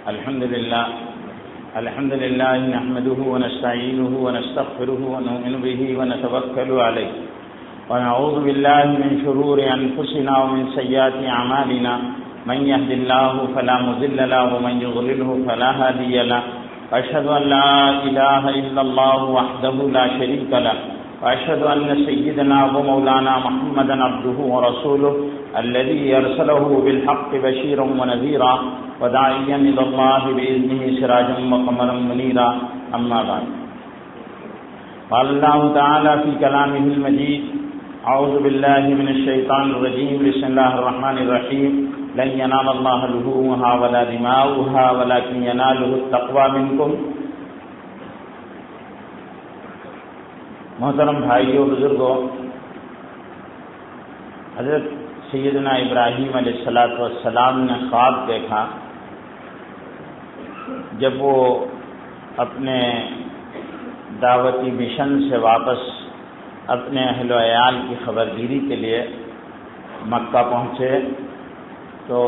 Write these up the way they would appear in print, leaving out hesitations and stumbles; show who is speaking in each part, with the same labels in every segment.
Speaker 1: الحمد لله نحمده ونستعينه ونستغفره ونؤمن به ونتوكل عليه ونعوذ بالله من شرور أنفسنا ومن سيئات أعمالنا من يهد الله فلا مضل له ومن يضلله فلا هادي له وأشهد أن لا إله إلا الله وحده لا شريك له وأشهد أن سيدنا ومولانا محمدا عبده ورسوله الذي أرسله بالحق بشيرا ونذيرا وداعيا إلى الله بإذنه سراجا وقمرا منيرا أما بعد قال الله تعالى في كلامه المجيد أعوذ بالله من الشيطان الرجيم بسم الله الرحمن الرحيم لن ينال الله لحومها ولا دماؤها ولكن يناله التقوى منكم. محترم بھائیو بزرگوں، حضرت سیدنا ابراہیم علیہ السلام نے خواب دیکھا جب وہ اپنے دعوتی مشن سے واپس اپنے اہل و عیال کی خبرگیری کے لیے مکہ پہنچے تو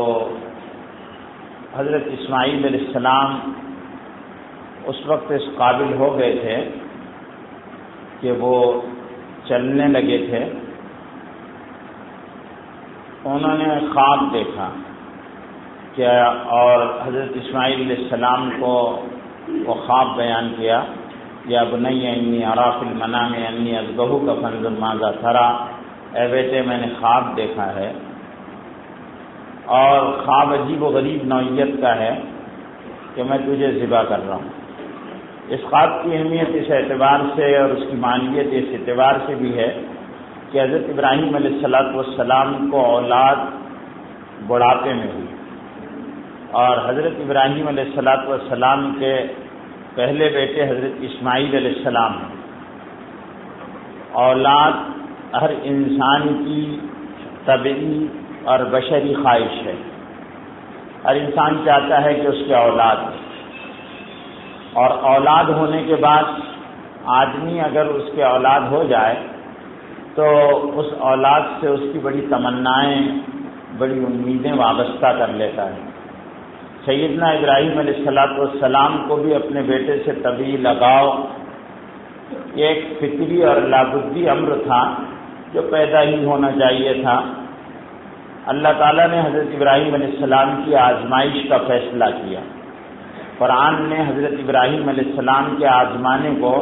Speaker 1: حضرت اسماعیل علیہ السلام اس وقت اس قابل ہو گئے تھے کہ وہ چلنے لگے تھے. انہوں نے خواب دیکھا کہ اور حضرت اسماعیل علیہ السلام کو وہ خواب بیان کیا، یا بنی انی اری فی المنام انی اذبحک فانظر ماذا تری، اے بیٹے میں نے خواب دیکھا ہے. اور خواب عجیب و غریب نوعیت کا ہے کہ میں تجھے ذبح کر رہا ہوں. اس خواب کی اہمیت اس اعتبار سے اور اس کی معنیت اس اعتبار سے بھی ہے کہ حضرت ابراہیم علیہ السلام کو اولاد بڑھاپے میں ہوئی، اور حضرت ابراہیم علیہ السلام کے پہلے بیٹے حضرت اسماعیل علیہ السلام ہیں. اولاد ہر انسان کی طبعی اور بشری خواہش ہے. ہر انسان چاہتا ہے کہ اس کے اولاد ہو، اور اولاد ہونے کے بعد آدمی اگر اس کے اولاد ہو جائے تو اس اولاد سے اس کی بڑی تمنائیں، بڑی امیدیں وابستہ کر لیتا ہے. سیدنا ابراہیم علیہ السلام کو بھی اپنے بیٹے سے طبعی لگاؤ یہ ایک فطری اور لابدی امر تھا جو پیدا ہی ہونا چاہیے تھا. اللہ تعالیٰ نے حضرت ابراہیم علیہ السلام کی آزمائش کا فیصلہ کیا. قرآن نے حضرت ابراہیم علیہ السلام کے آزمانے کو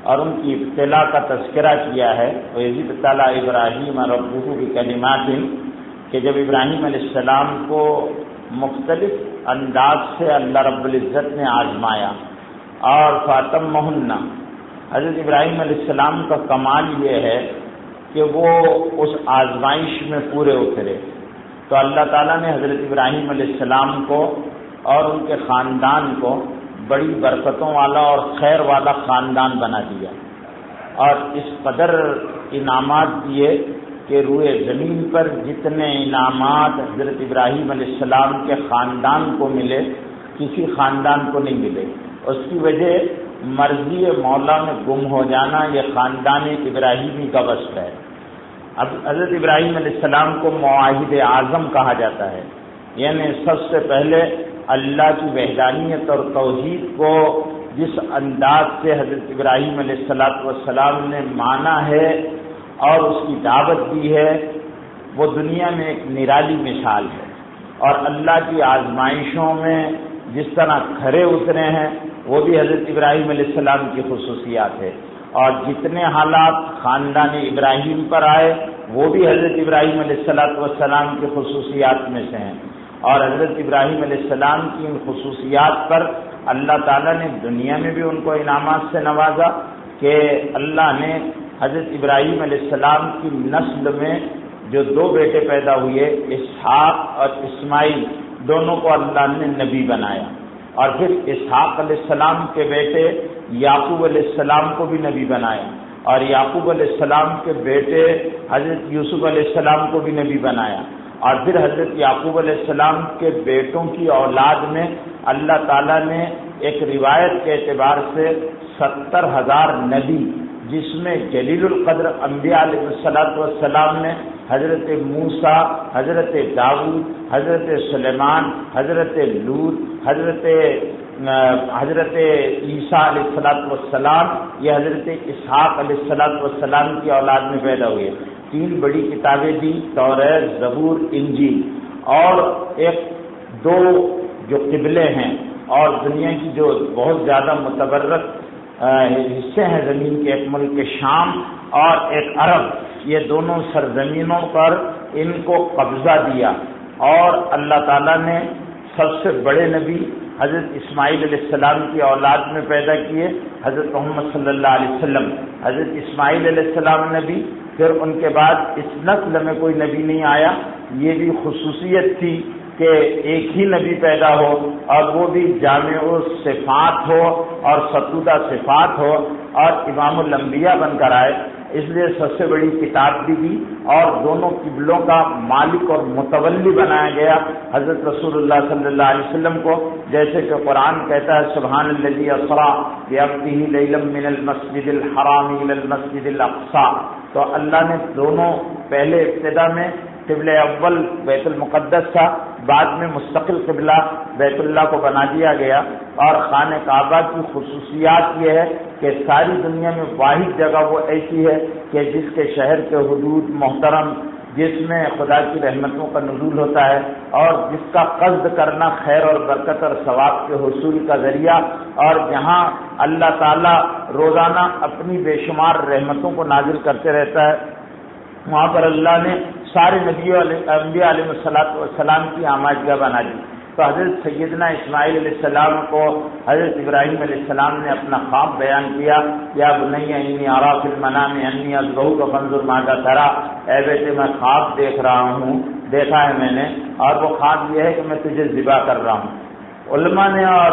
Speaker 1: اور ان کی ابتلا کا تذکرہ کیا ہے. وَإِذِ ابْتَلَىٰ إِبْرَاهِيمَ رَبُّهُ بِكَلِمَاتٍ کہ جب ابراہیم علیہ السلام کو مختلف انداز سے اللہ رب العزت نے آزمایا اور فَأَتَمَّهُنَّ. حضرت ابراہیم علیہ السلام کا کمال یہ ہے کہ وہ اس آزمائش میں پورے اترے. تو اللہ تعالیٰ نے حضرت ابراہیم علیہ السلام کو اور ان کے خاندان کو بڑی برکتوں والا اور خیر والا خاندان بنا دیا، اور اس قدر انعامات دیے کہ روئے زمین پر جتنے انعامات حضرت ابراہیم علیہ السلام کے خاندان کو ملے کسی خاندان کو نہیں ملے. اس کی وجہ مرضی مولا میں گم ہو جانا یہ خاندان ابراہیمی کا وصف ہے. اب حضرت ابراہیم علیہ السلام کو معاہد اعظم کہا جاتا ہے، یعنی سب سے پہلے اللہ کی وحدانیت اور توحید کو جس انداز سے حضرت ابراہیم علیہ السلام نے مانا ہے اور اس کی دعوت دی ہے وہ دنیا میں ایک نرالی مثال ہے. اور اللہ کی آزمائشوں میں جس طرح کھرے اترے ہیں وہ بھی حضرت ابراہیم علیہ السلام کی خصوصیات ہے، اور جتنے حالات خاندان ابراہیم پر آئے وہ بھی حضرت ابراہیم علیہ السلام کی خصوصیات میں سے ہیں. اور حضرت ابراہیم علیہ السلام کی ان خصوصیات پر اللہ تعالیٰ نے دنیا میں بھی ان کو انعامات سے نوازا کہ اللہ نے حضرت ابراہیم علیہ السلام کی نسل میں جو دو بیٹے پیدا ہوئے اسحاق اور اسماعیل، دونوں کو اللہ نے نبی بنایا. اور پھر اسحاق علیہ السلام کے بیٹے یعقوب علیہ السلام کو بھی نبی بنایا، اور یعقوب علیہ السلام کے بیٹے حضرت یوسف علیہ السلام کو بھی نبی بنایا. اور پھر حضرت یعقوب علیہ السلام کے بیٹوں کی اولاد میں اللہ تعالیٰ نے ایک روایت کے اعتبار سے 70,000 نبی جس میں جلیل القدر انبیاء علیہ السلام نے حضرت موسیٰ، حضرت داؤد، حضرت سلیمان، حضرت لوط، حضرت عیسیٰ علیہ السلام، یہ حضرت اسحاق علیہ السلام کی اولاد میں پیدا ہوئے. 3 بڑی کتابیں دی، توریت، زبور، انجیل، اور 2 جو قبلے ہیں اور دنیا کی جو بہت زیادہ متبرک حصے ہیں زمین کے، ایک ملک شام اور ایک عرب، یہ دونوں سرزمینوں پر ان کو قبضہ دیا. اور اللہ تعالیٰ نے سب سے بڑے نبی حضرت اسماعیل علیہ السلام کی اولاد میں پیدا کیے، حضرت محمد صلی اللہ علیہ وسلم. حضرت اسماعیل علیہ السلام نبی، پھر ان کے بعد اس نسل میں کوئی نبی نہیں آیا. یہ بھی خصوصیت تھی کہ ایک ہی نبی پیدا ہو اور وہ بھی جامع صفات ہو اور ستودہ صفات ہو اور امام الانبیاء بن کر آئے. اس لیے سب سے بڑی کتاب بھی دی اور دونوں قبلوں کا مالک اور متولی بنایا گیا حضرت رسول اللہ صلی اللہ علیہ وسلم کو. جیسے کہ قرآن کہتا ہے سبحان الذی اسریٰ بعبدہ لیلا من المسجد الحرام الی المسجد الاقصی. تو اللہ نے دونوں، پہلے ابتدا میں قبلہ اول بیت المقدس تھا، بعد میں مستقل قبلہ بیت اللہ کو بنا دیا گیا. اور خانہ کعبہ کی خصوصیات یہ ہے کہ ساری دنیا میں واحد جگہ وہ ایسی ہے کہ جس کے شہر کے حدود محترم، جس میں خدا کی رحمتوں کا نزول ہوتا ہے اور جس کا قصد کرنا خیر اور برکت اور ثواب کے حصول کا ذریعہ، اور جہاں اللہ تعالیٰ روزانہ اپنی بے شمار رحمتوں کو نازل کرتے رہتا ہے، وہاں پر اللہ نے سارے انبیاء علیہ السلام کی آماجگاہ بنا دی. تو حضرت سیدنا اسماعیل علیہ السلام کو حضرت ابراہیم علیہ السلام نے اپنا خواب بیان کیا، یا بنی انی ارا فی المنام انی اذبحک فانظر ماذا تری، اے بیٹے میں خواب دیکھ رہا ہوں، دیکھا ہے میں نے، اور وہ خواب یہ ہے کہ میں تجھے ذبح کر رہا ہوں. علماء نے اور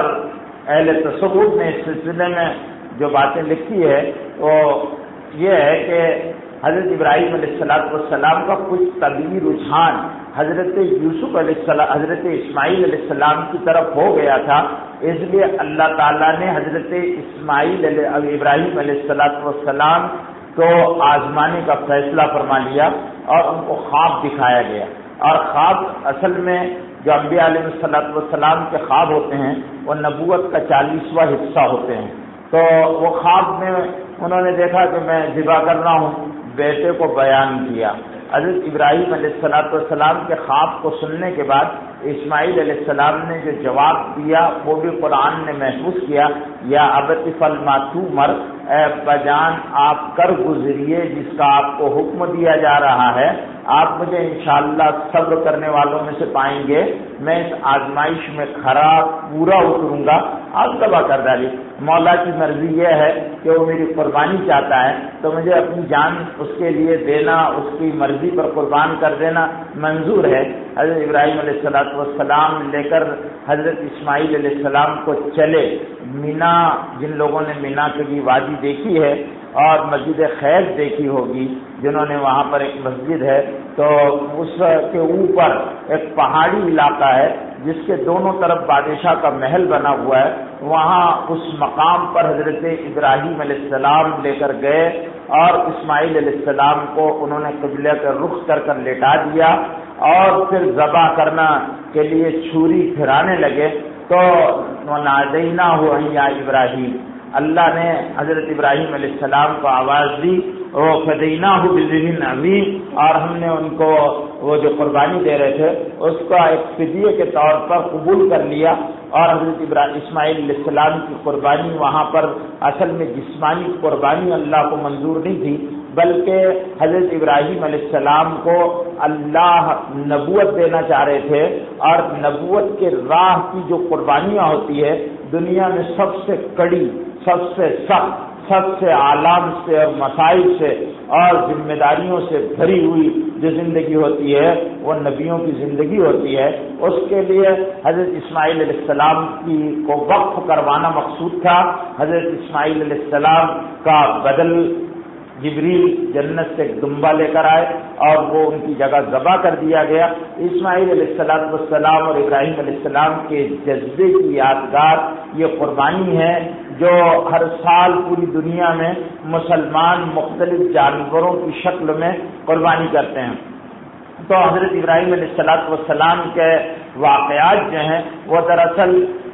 Speaker 1: اہل تصوف نے اس سلسلے میں جو باتیں لکھی ہے وہ یہ ہے کہ حضرت ابراہیم علیہ السلام کا کچھ طبعی رجحان حضرت یوسف علیہ السلام، حضرت اسماعیل علیہ السلام کی طرف ہو گیا تھا. اس لیے اللہ تعالیٰ نے حضرت ابراہیم علیہ السلام کو آزمانے کا فیصلہ فرما لیا اور ان کو خواب دکھایا گیا. اور خواب اصل میں جو انبیاء علیہ السلام کے خواب ہوتے ہیں وہ نبوت کا 40واں حصہ ہوتے ہیں. تو وہ خواب میں انہوں نے دیکھا کہ میں ذبح کر رہا ہوں، بیٹے کو بیان کیا. حضرت ابراہیم علیہ السلام کے خواب کو سننے کے بعد اسماعیل علیہ السلام نے جو جواب دیا وہ بھی قرآن نے محفوظ کیا، یا ابت افعل ما تؤمر، اے بجان آپ کر گزریے جس کا آپ کو حکم دیا جا رہا ہے. آپ مجھے انشاءاللہ صبر کرنے والوں میں سے پائیں گے. میں اس آزمائش میں کھرا پورا اتروں گا. آپ تباہ کر ڈالی. مولا کی مرضی یہ ہے کہ وہ میری قربانی چاہتا ہے تو مجھے اپنی جان اس کے لیے دینا، اس کی مرضی پر قربان کر دینا منظور ہے. حضرت ابراہیم علیہ السلام لے کر حضرت اسماعیل علیہ السلام کو چلے. مینا، جن لوگوں نے مینا کی وادی دیکھی ہے اور مسجد خیز دیکھی ہوگی، جنہوں نے وہاں پر ایک مسجد ہے، تو اس کے اوپر ایک پہاڑی علاقہ ہے جس کے دونوں طرف بادشاہ کا محل بنا ہوا ہے. وہاں اس مقام پر حضرت ابراہیم علیہ السلام لے کر گئے اور اسماعیل علیہ السلام کو انہوں نے قبلہ کا رخ کر کر لٹا دیا اور پھر ذبح کرنا کے لیے چھری پھرانے لگے. تو نادیناہ یا ابراہیم، اللہ نے حضرت ابراہیم علیہ السلام کو آواز دی، فدیناہ بذبح عظیم، اور ہم نے ان کو وہ جو قربانی دے رہے تھے اس کا ایک فدیے کے طور پر قبول کر لیا. اور حضرت اسماعیل علیہ السلام کی قربانی وہاں پر اصل میں جسمانی قربانی اللہ کو منظور نہیں تھی، بلکہ حضرت ابراہیم علیہ السلام کو اللہ نبوت دینا چاہ رہے تھے. اور نبوت کے راہ کی جو قربانیاں ہوتی ہے دنیا میں سب سے کڑی، سب سے سخت، سب سے آلام سے اور مسائل سے اور ذمہ داریوں سے بھری ہوئی جو زندگی ہوتی ہے وہ نبیوں کی زندگی ہوتی ہے. اس کے لیے حضرت اسماعیل علیہ السلام کو وقف کروانا مقصود تھا. حضرت اسماعیل علیہ السلام کا بدل جبریل جنت سے ایک دمبا لے کر آئے اور وہ ان کی جگہ ذبح کر دیا گیا۔ اسماعیل علیہ السلام اور ابراہیم علیہ السلام کے جذبے کی یادگار یہ قربانی ہے جو ہر سال پوری دنیا میں مسلمان مختلف جانوروں کی شکل میں قربانی کرتے ہیں۔ تو حضرت ابراہیم علیہ السلام کے واقعات جو ہیں وہ دراصل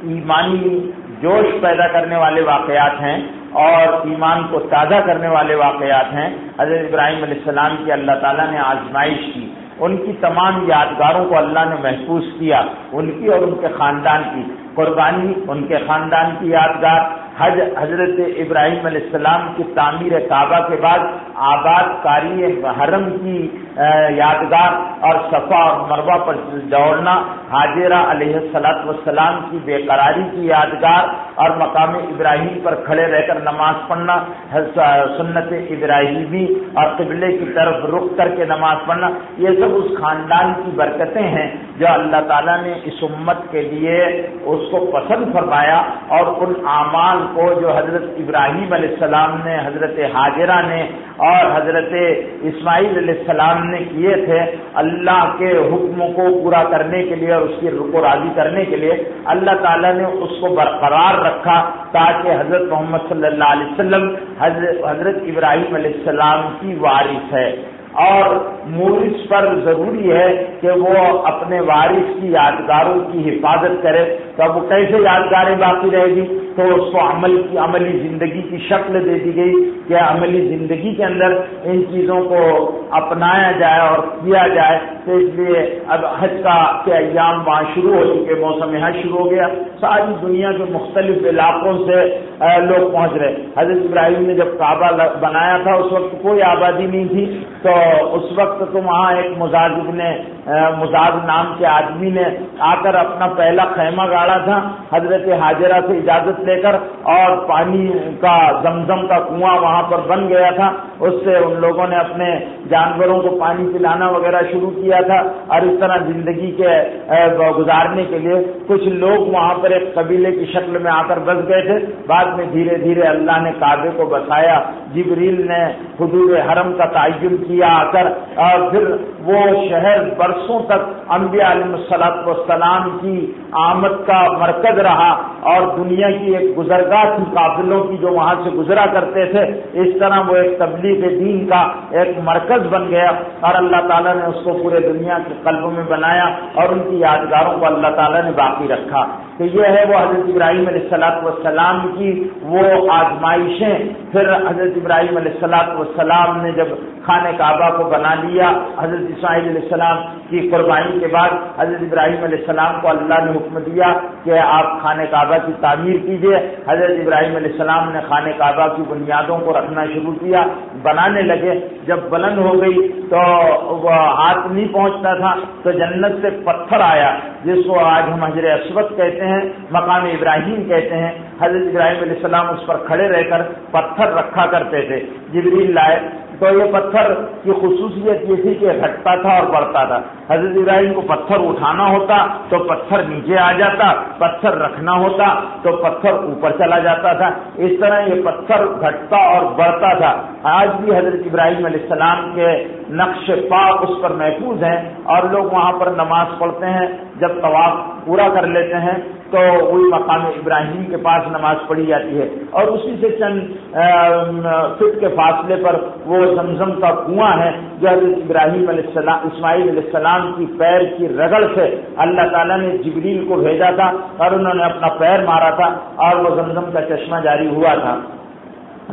Speaker 1: ایمانی جوش پیدا کرنے والے واقعات ہیں اور ایمان کو تازہ کرنے والے واقعات ہیں۔ حضرت ابراہیم علیہ السلام کی اللہ تعالیٰ نے آزمائش کی، ان کی تمام یادگاروں کو اللہ نے محفوظ کیا، ان کی اور ان کے خاندان کی قربانی، ان کے خاندان کی یادگار، حضرت ابراہیم علیہ السلام کی تعمیر کعبہ کے بعد آباد کاری حرم کی یادگار اور صفا اور مروہ پر دوڑنا، حاجرہ علیہ السلام کی بے قراری کی یادگار اور مقام ابراہیم پر کھڑے رہ کر نماز پڑھنا، سنت ابراہیمی اور قبلے کی طرف رخ کر کے نماز پڑھنا، یہ سب اس خاندان کی برکتیں ہیں جو اللہ تعالیٰ نے اس امت کے لیے اس کو پسند فرمایا، اور ان اعمال کو جو حضرت ابراہیم علیہ السلام نے، حضرت حاجرہ نے اور حضرت اسماعیل علیہ السلام نے کیے تھے اللہ کے حکموں کو پورا کرنے کے لیے اور اس کی روح کو راضی کرنے کے لیے، اللہ تعالیٰ نے اس کو برقرار رکھا تاکہ حضرت محمد صلی اللہ علیہ وسلم حضرت ابراہیم علیہ السلام کی وارث ہے، اور مورث پر ضروری ہے کہ وہ اپنے وارث کی یادگاروں کی حفاظت کرے۔ تو وہ کیسے یادگاریں باقی رہے گی؟ تو اس کو عملی زندگی کی شکل دے دی گئی کہ عملی زندگی کے اندر ان چیزوں کو اپنایا جائے اور کیا جائے۔ تو اس لیے اب حج کے ایام وہاں شروع ہو چکے، موسم حج شروع ہو گیا، ساری دنیا کے مختلف علاقوں سے لوگ پہنچ رہے۔ حضرت ابراہیم نے جب کعبہ بنایا تھا اس وقت کوئی آبادی نہیں تھی، تو اس وقت تو وہاں ایک مزاج نام کے آدمی نے آ کر اپنا پہلا خیمہ گاڑا تھا حضرت حاجرہ سے اجازت لے کر، اور پانی کا زمزم کا کنواں وہاں پر بن گیا تھا، اس سے ان لوگوں نے اپنے جانوروں کو پانی پلانا وغیرہ شروع کیا تھا، اور اس طرح زندگی کے گزارنے کے لیے کچھ لوگ وہاں پر ایک قبیلے کی شکل میں آ کر بس گئے تھے۔ بعد میں دھیرے دھیرے اللہ نے کعبے کو بسایا، جبریل نے حدود حرم کا تعین کیا آ کر، اور پھر وہ شہر برسوں تک انبیاء علیہ السلام کی آمد کا مرکز رہا، اور دنیا کی ایک گزرگاہ تھی قافلوں کی جو وہاں سے گزرا کرتے تھے، اس طرح وہ ایک تبلیغ دین کا ایک مرکز بن گیا، اور اللہ تعالیٰ نے اس کو پورے دنیا کے قلبوں میں بنایا اور ان کی یادگاروں کو اللہ تعالیٰ نے باقی رکھا۔ تو یہ ہے وہ حضرت ابراہیم علیہ السلام کی وہ آزمائشیں۔ پھر حضرت ابراہیم علیہ السلام نے جب خانہ کعبہ کو بنا لیا، حضرت اسماعیل علیہ السلام کی قربانی کے بعد حضرت ابراہیم علیہ السلام کو اللہ نے حکم دیا کہ آپ خانہ کعبہ کی تعمیر کیجئے۔ حضرت ابراہیم علیہ السلام نے خانہ کعبہ کی بنیادوں کو رکھنا شروع کیا، بنانے لگے۔ جب بلند ہو گئی تو وہ ہاتھ نہیں پہنچتا تھا، تو جنت سے پتھر آیا جس کو آج ہم حجر اسود کہتے ہیں، مقام ابراہیم کہتے ہیں۔ حضرت ابراہیم علیہ السلام اس پر کھڑے رہ کر پتھر رکھا کرتے تھے، جبریل لائے تو یہ پتھر کی خصوصیت یہ تھی کہ گھٹتا تھا اور بڑھتا تھا۔ حضرت ابراہیم کو پتھر اٹھانا ہوتا تو پتھر نیچے آ جاتا، پتھر رکھنا ہوتا تو پتھر اوپر چلا جاتا تھا، اس طرح یہ پتھر گھٹتا اور بڑھتا تھا۔ آج بھی حضرت ابراہیم علیہ السلام کے نقش پا اس پر محفوظ ہیں، اور لوگ وہاں پر نماز پڑھتے ہیں، جب طواف پورا کر لیتے ہیں تو وہی مقام ابراہیم کے پاس نماز پڑھی جاتی ہے، اور اسی سے چند فٹ کے فاصلے پر وہ زمزم کا کنواں ہے جو حضرت ابراہیم علیہ السلام اسماعیل علیہ السلام کی پیر کی رگڑ سے اللہ تعالیٰ نے جبریل کو بھیجا تھا، اور انہوں نے اپنا پیر مارا تھا اور وہ زمزم کا چشمہ جاری ہوا تھا۔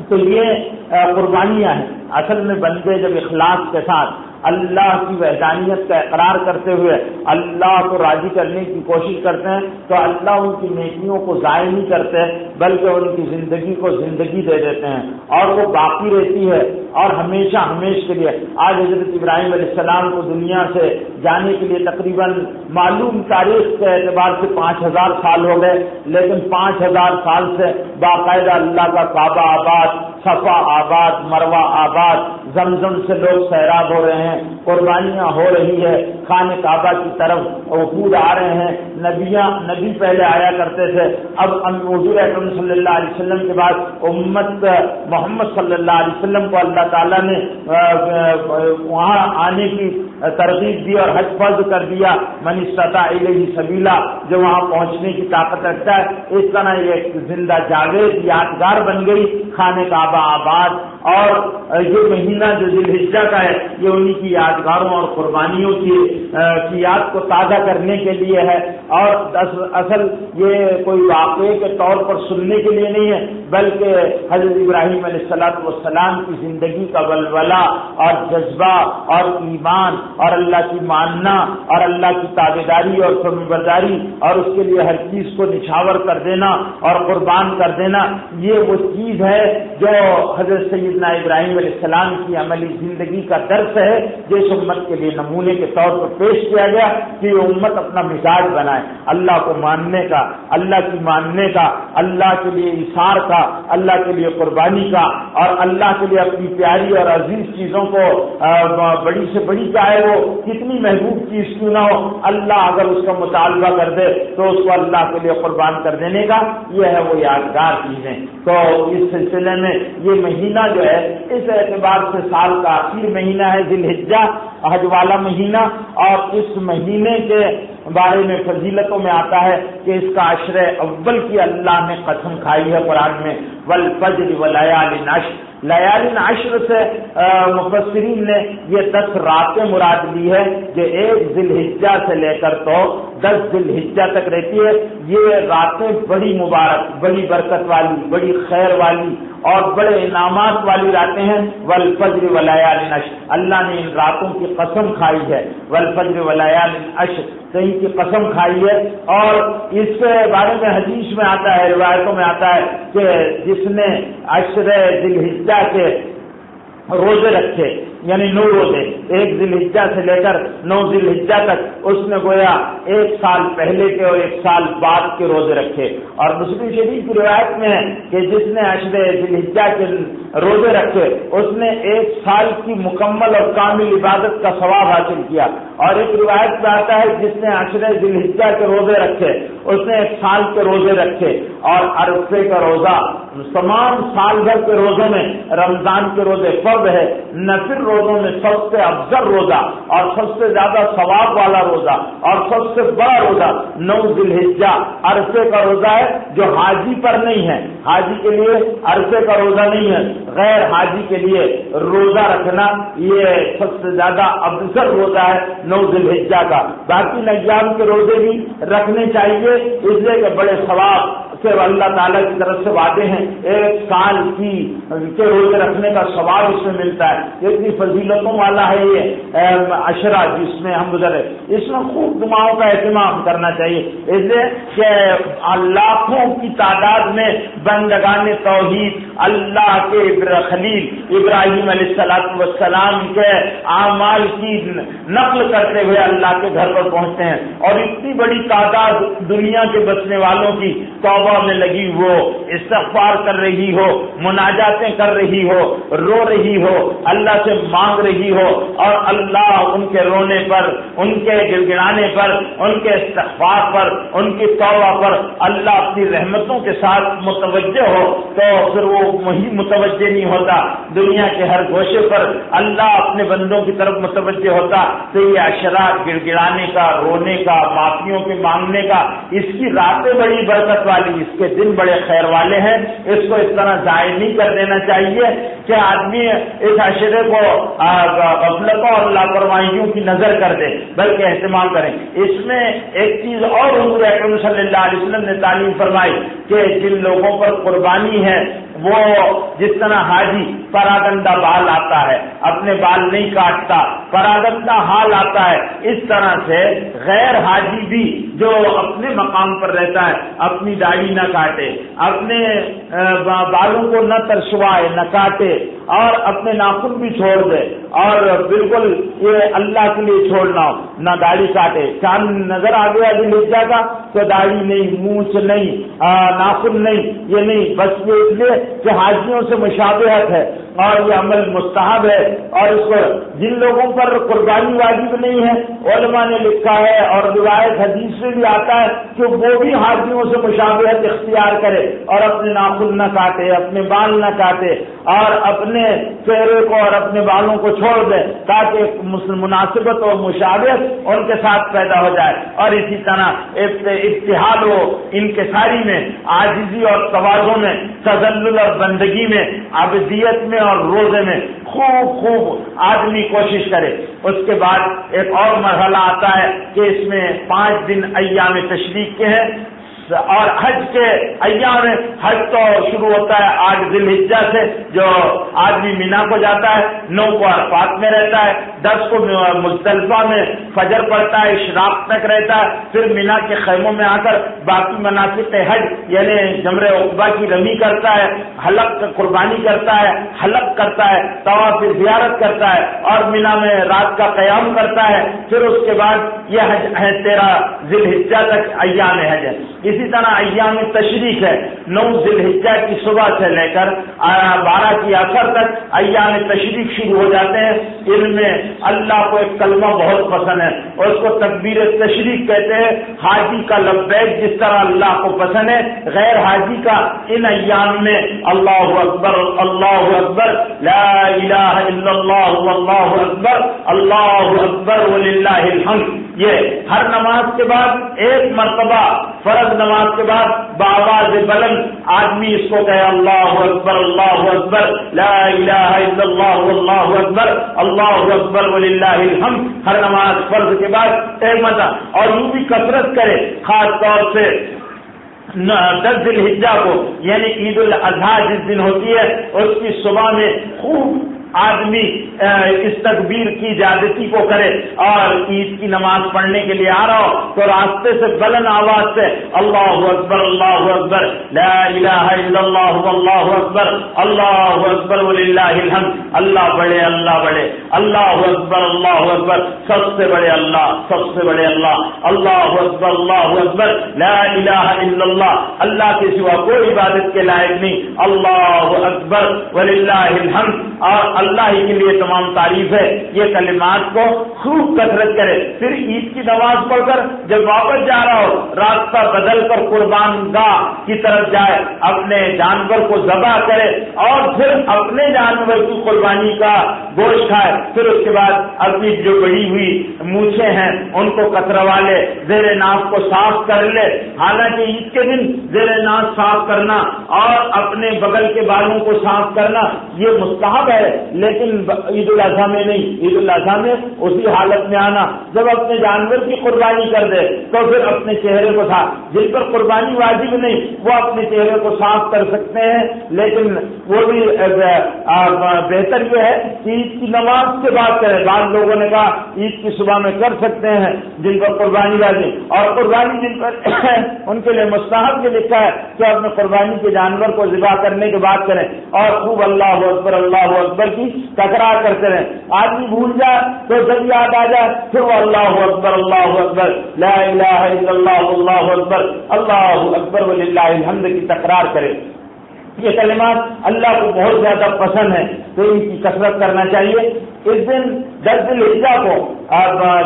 Speaker 1: تو یہ قربانیاں ہیں۔ اصل میں بندے جب اخلاص کے ساتھ اللہ کی وحدانیت کا اقرار کرتے ہوئے اللہ کو راضی کرنے کی کوشش کرتے ہیں تو اللہ ان کی نیکیوں کو ضائع نہیں کرتے بلکہ ان کی زندگی کو زندگی دے دیتے ہیں اور وہ باقی رہتی ہے اور ہمیشہ ہمیشہ کے لیے۔ آج حضرت ابراہیم علیہ السلام کو دنیا سے جانے کے لیے تقریباً معلوم تاریخ کے اعتبار سے 5000 سال ہو گئے، لیکن 5000 سال سے باقاعدہ اللہ کا کعبہ آباد، صفا آباد، مروہ آباد، زمزم سے لوگ سیراب ہو رہے ہیں، قربانیاں ہو رہی ہے، خانہ کعبہ کی طرف وفود آ رہے ہیں. نبی پہلے آیا کرتے تھے, اب حضور اکرم صلی اللہ علیہ وسلم کے بعد امت محمد صلی اللہ علیہ وسلم کو اللہ تعالیٰ نے وہاں آنے کی ترغیب دی اور حج فرض کر دیا. من استطاع الیہ سبیلا, جو وہاں پہنچنے کی طاقت رکھتا ہے. اس طرح یہ ایک زندہ جاوید یادگار بن گئی خانہ کعبہ آباد. اور یہ مہینہ جو ذی الحجہ کا ہے یہ انہی کی یادگاروں اور قربانیوں کی یاد کو تازہ کرنے کے لیے ہے. اور اصل یہ کوئی واقعے کے طور پر سننے کے لیے نہیں ہے, بلکہ حضرت ابراہیم علیہ السلام کی زندگی کا ولولہ اور جذبہ اور ایمان اور اللہ کی ماننا اور اللہ کی تابعداری اور فرمانبرداری اور اس کے لیے ہر چیز کو نچھاور کر دینا اور قربان کر دینا, یہ وہ چیز ہے جو حضرت سیدنا ابراہیم علیہ السلام کی عملی زندگی کا درس ہے, جو اس امت کے لیے نمونے کے طور پر پیش کیا گیا کہ یہ امت اپنا مزاج بنائے اللہ کو ماننے کا, اللہ کی ماننے کا, اللہ کے لیے ایثار کا, اللہ کے لیے قربانی کا, اور اللہ کے لیے اپنی پیاری اور عزیز چیزوں کو بڑی سے بڑی چاہے وہ کتنی محبوب چیز کیوں نہ ہو, اللہ اگر اس کا مطالبہ کر دے تو اس کو اللہ کے لیے قربان کر دینے کا یہ ہے وہ یادگار چیزیں. تو اس سلسلے میں یہ مہینہ جو ہے اس اعتبار سے سال کا آخری مہینہ ہے ذی الحجہ, حج والا مہینہ. اور اس مہینے کے بارے میں فضیلتوں میں آتا ہے کہ اس کا عشر اول کی اللہ نے قسم کھائی ہے قرآن میں, والفجر ولیال عشر. لیال عشر سے مفسرین نے یہ 10 راتیں مراد لی ہے جو 1 ذی الحجہ سے لے کر تو 10 ذی الحجہ تک رہتی ہے. یہ راتیں بڑی مبارک, بڑی برکت والی, بڑی خیر والی اور بڑے انعامات والی راتیں ہیں. والفجر ولیال عشر, اللہ نے ان راتوں کی قسم کھائی ہے. والفجر ولیال عشر, کہیں کی قسم کھائی ہے. اور اس کے بارے میں حدیث میں آتا ہے, روایتوں میں آتا ہے کہ جس نے عشر ذی الحجہ کے روزے رکھے, یعنی 9 روزے 1 ذی الحجہ سے لے کر 9 ذی الحجہ تک, اس نے گویا 1 سال پہلے کے اور 1 سال بعد کے روزے رکھے. اور مسلم شریف کی روایت میں ہے کہ جس نے عشر ذی الحجہ کے روزے رکھے اس نے 1 سال کی مکمل اور کامل عبادت کا ثواب حاصل کیا. اور ایک روایت میں آتا ہے جس نے عشر ذی الحجہ کے روزے رکھے اس نے 1 سال کے روزے رکھے. اور عرفے کا روزہ تمام سال بھر کے روزوں میں رمضان کے روزے فرض ہے, نفل روزوں میں سب سے افضل روزہ اور سب سے زیادہ ثواب والا روزہ اور سب سے بڑا روزہ 9 ذی الحجہ عرفے کا روزہ ہے, جو حاجی پر نہیں ہے. حاجی کے لیے عرفے کا روزہ نہیں ہے, غیر حاجی کے لیے روزہ رکھنا یہ سب سے زیادہ افضل روزہ ہے 9 ذی الحجہ کا. باقی ایام کے روزے بھی رکھنے چاہیے, اس لیے کہ بڑے ثواب سے اللہ تعالیٰ کی طرف سے وعدے ہیں. 1 سال کے روزے رکھنے کا ثواب اس میں ملتا ہے. اتنی فضیلتوں والا ہے یہ عشرہ جس میں ہم گزرے, اس میں خوب دعاؤں کا اہتمام کرنا چاہیے. اس لیے کہ لاکھوں کی تعداد میں بندگان توحید اللہ کے خلیل ابراہیم علیہ السلام کے اعمال کی نقل کرتے ہوئے اللہ کے گھر پر پہنچتے ہیں. اور اتنی بڑی تعداد دنیا کے بسنے والوں کی توبہ میں لگی ہو, استغفار کر رہی ہو, مناجاتیں کر رہی ہو, رو رہی ہو, اللہ سے مانگ رہی ہو, اور اللہ ان کے رونے پر, ان کے گڑگڑانے پر, ان کے استغفار پر, ان کی توبہ پر اللہ اپنی رحمتوں کے ساتھ متوجہ ہو, تو پھر وہ وہی متوجہ نہیں ہوتا. دنیا کے ہر گوشے پر اللہ اپنے بندوں کی طرف متوجہ ہوتا. تو یہ عشرہ گڑگڑانے کا, رونے کا, معافیوں کے مانگنے کا, اس کی راتیں بڑی برکت والی, اس کے دن بڑے خیر والے ہیں. اس کو اس طرح ضائع نہیں کر دینا چاہیے کہ آدمی اس عشرے کو غفلتوں اور لاپرواہیوں کی نظر کر دے, بلکہ اہتمام کریں. اس میں ایک چیز اور حضور اکرم صلی اللہ علیہ وسلم نے تعلیم فرمائی کہ جن لوگوں پر قربانی ہے وہ جس طرح حاجی پراگندہ بال آتا ہے, اپنے بال نہیں کاٹتا, پراگندہ حال آتا ہے, اس طرح سے غیر حاجی بھی جو اپنے مقام پر رہتا ہے اپنی داڑھی نہ کاٹے, اپنے بالوں کو نہ ترشوائے, نہ کاٹے, اور اپنے ناخن بھی چھوڑ دے, اور بالکل یہ اللہ کے لیے چھوڑنا ہو, نہ داڑھی کاٹے. چاند نظر آ گیا ذی الحجہ کا تو داڑھی نہیں, مونچھ نہیں, ناخن نہیں, یہ نہیں, بس یہ اس لیے کہ حاجیوں سے مشابہت ہے. اور یہ عمل مستحب ہے، اور اس کو جن لوگوں پر قربانی واجب نہیں ہے علماء نے لکھا ہے اور روایت حدیث سے بھی آتا ہے کہ وہ بھی حاجیوں سے مشابہت اختیار کرے اور اپنے ناخن نہ کاٹے، اپنے بال نہ کاٹے اور اپنے چہرے کو اور اپنے بالوں کو چھوڑ دے تاکہ مناسبت اور مشابہت ان کے ساتھ پیدا ہو جائے، اور اسی طرح ابتحال و انکساری میں، عاجزی اور تواضع میں، تذلل اور بندگی میں، عبودیت میں اور روزے میں خوب آدمی کوشش کرے۔ اس کے بعد ایک اور مرحلہ آتا ہے کہ اس میں 5 دن ایام تشریق کے ہیں، اور حج کے ایام میں حج تو شروع ہوتا ہے 8 ذی الحجہ سے، جو آدمی مینا کو جاتا ہے، 9 کو عرفات میں رہتا ہے، 10 کو مزدلفہ میں فجر پڑتا ہے، اشراق تک رہتا ہے، پھر مینا کے خیموں میں آ کر باقی مناسک حج یعنی جمرہ عقبہ کی رمی کرتا ہے، حلق قربانی کرتا ہے، حلق کرتا ہے، طواف زیارت کرتا ہے اور مینا میں رات کا قیام کرتا ہے۔ پھر اس کے بعد یہ حج ہے 13 ذی الحجہ تک ایام حج ہے۔ اسی طرح ایام تشریق ہے، 9 ذی الحجہ کی صبح سے لے کر 12 کی عصر تک ایام تشریق شروع ہو جاتے ہیں۔ ان میں اللہ کو ایک کلمہ بہت پسند ہے اور اس کو تکبیر تشریق کہتے ہیں۔ حاجی کا لبیک جس طرح اللہ کو پسند ہے، غیر حاجی کا ان ایام میں اللہ اکبر اللہ اکبر لا الہ الا اللہ واللہ اکبر اللہ اکبر وللہ الحمد، یہ ہر نماز کے بعد ایک مرتبہ، فرض نماز کے بعد بآواز بلند آدمی اس کو کہے اللہ اکبر لا الہ الا اللہ واللہ اکبر اللہ اکبر وللہ الحمد، ہر نماز فرض کے بعد ایک مرتبہ، اور یوں بھی کثرت کرے، خاص طور سے 10 ذی الحجہ کو یعنی عید الاضحیٰ جس دن ہوتی ہے اس کی صبح میں خوب آدمی اس تکبیر کی زیادتی کو کرے، اور عید کی نماز پڑھنے کے لیے آ رہا ہو تو راستے سے بلند آواز سے اللہ اکبر لا الہ الا اللہ واللہ اکبر وللہ الحمد، اللہ بڑے اللہ اکبر سب سے بڑے اللہ اللہ اکبر لا الہ الا اللہ کے سوا کوئی عبادت کے لائق نہیں، اللہ اکبر وللہ الحمد، اور اللہ ہی کے لیے تمام تعریف ہے۔ یہ کلمات کو خوب کثرت کرے، پھر عید کی نماز پڑھ کر جب واپس جا رہا ہو راستہ بدل کر قربان گاہ کی طرف جائے، اپنے جانور کو ذبح کرے اور پھر اپنے جانور کی قربانی کا گوشت کھائے، پھر اس کے بعد اپنی جو بڑی ہوئی مونچھیں ہیں ان کو کتروا لے، زیر ناف کو صاف کر لے۔ حالانکہ عید کے دن زیر ناف صاف کرنا اور اپنے بغل کے بالوں کو صاف کرنا یہ مستحب ہے، لیکن عید الاضحیٰ میں نہیں۔ عید الاضحیٰ میں اسی حالت میں آنا، جب اپنے جانور کی قربانی کر دے تو پھر اپنے چہرے کو صاف، جن پر قربانی واجب نہیں وہ اپنے چہرے کو صاف کر سکتے ہیں، لیکن وہ بھی بہتر یہ ہے کہ عید کی نماز کے بعد کرے۔ بعض لوگوں نے کہا عید کی صبح میں کر سکتے ہیں جن پر قربانی واجب، اور قربانی جن پر ان کے لیے مستحب یہ لکھا ہے کہ اپنے قربانی کے جانور کو ذبح کرنے کے بعد کریں اور خوب اللہ اکبر کی تکرار کرتے رہیں۔ آدمی بھول جائے تو جب یاد آ جائے پھر وہ اللہ اکبر لا الہ الا اللہ اکبر وللہ الحمد کی تکرار کرے۔ یہ کلمات اللہ کو بہت زیادہ پسند ہے تو ان کی کثرت کرنا چاہیے۔ اس دن 10 ذی الحجہ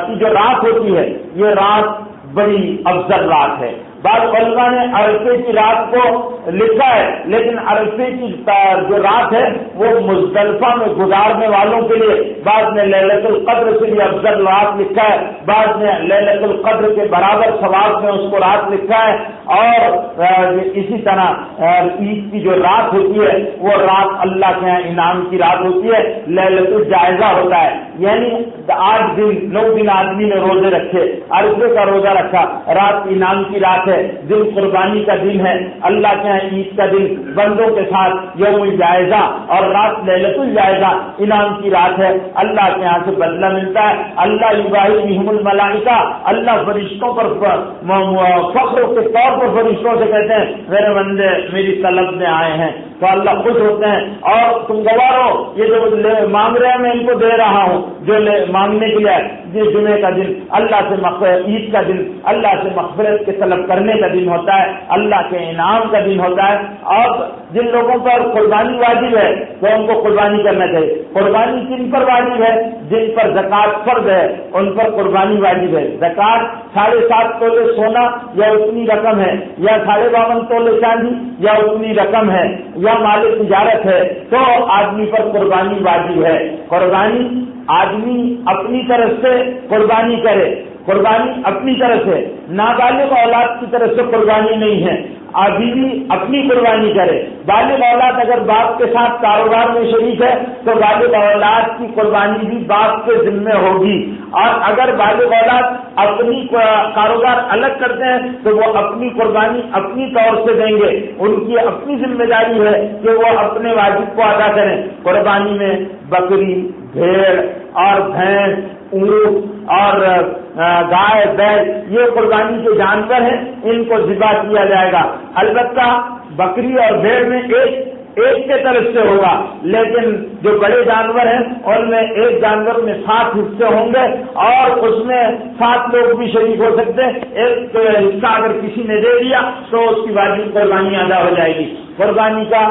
Speaker 1: کی جو رات ہوتی ہے یہ رات بڑی افضل رات ہے۔ بعض علماء نے عرفے کی رات کو لکھا ہے، لیکن عرفے کی جو رات ہے وہ مزدلفہ میں گزارنے والوں کے لیے بعض نے لیلۃ القدر سے بھی افضل رات لکھا ہے، بعض نے لیلۃ القدر کے برابر ثواب میں اس کو رات لکھا ہے، اور اسی طرح عید کی جو رات ہوتی ہے وہ رات اللہ کے یہاں انعام کی رات ہوتی ہے، لیلۃ الجائزہ ہوتا ہے، یعنی 8 دن 9 دن آدمی نے روزے رکھے، عرفے کا روزہ رکھا، رات انعام کی رات ہے، دن قربانی کا دن ہے، اللہ کے یہاں عید کا دن بندوں کے ساتھ یوم الجائزہ، اور رات لیلۃ الجائزہ انعام کی رات ہے، اللہ کے یہاں سے بدلہ ملتا ہے۔ اللہ یباہی بہم الملائکہ، اللہ فرشتوں پر فخر کے طور پر فرشتوں سے کہتے ہیں میرے بندے میری طلب میں آئے ہیں، تو اللہ خوش ہوتے ہیں اور تم گواہ ہو یہ جو مانگ رہے ہیں میں ان کو دے رہا ہوں، جو مانگنے کے لیے یہ جمعے کا دن اللہ سے عید کا دن اللہ سے مغفرت کے طلب کرنے کرنے کا دن ہوتا ہے، اللہ کے انعام کا دن ہوتا ہے. اور جن لوگوں پر قربانی واجب ہے تو ان کو قربانی کرنا چاہیے. قربانی کن پر واجب ہے؟ جن پر زکوٰۃ فرض ہے ان پر قربانی واجب ہے. زکوٰۃ 7.5 تولے سونا یا اتنی رقم ہے، یا 52.5 تولے چاندی یا اتنی رقم ہے، یا مال تجارت ہے، تو آدمی پر قربانی واجب ہے. قربانی آدمی اپنی طرف سے قربانی کرے، قربانی اپنی طرف سے، نابالغ اولاد کی طرف سے قربانی نہیں ہے. بیوی اپنی قربانی کرے. بالغ اولاد اگر باپ کے ساتھ کاروبار میں شریک ہے تو بالغ اولاد کی قربانی بھی باپ کے ذمے ہوگی. اور اگر بالغ اولاد اپنی کاروبار الگ کرتے ہیں تو وہ اپنی قربانی اپنی طور سے دیں گے. ان کی اپنی ذمہ داری ہے کہ وہ اپنے واجب کو ادا کریں. قربانی میں بکری، بھیڑ اور بھینس، اونٹ اور گائے، بیل، یہ قربانی کے جانور ہیں، ان کو ذبح کیا جائے گا. البتہ بکری اور بھیڑ میں ایک کے طرف سے ہوگا، لیکن جو بڑے جانور ہیں ان میں ایک جانور میں 7 حصے ہوں گے اور اس میں 7 لوگ بھی شریک ہو سکتے ہیں. ایک حصہ اگر کسی نے دے دیا تو اس کی واجب قربانی ادا ہو جائے گی. قربانی کا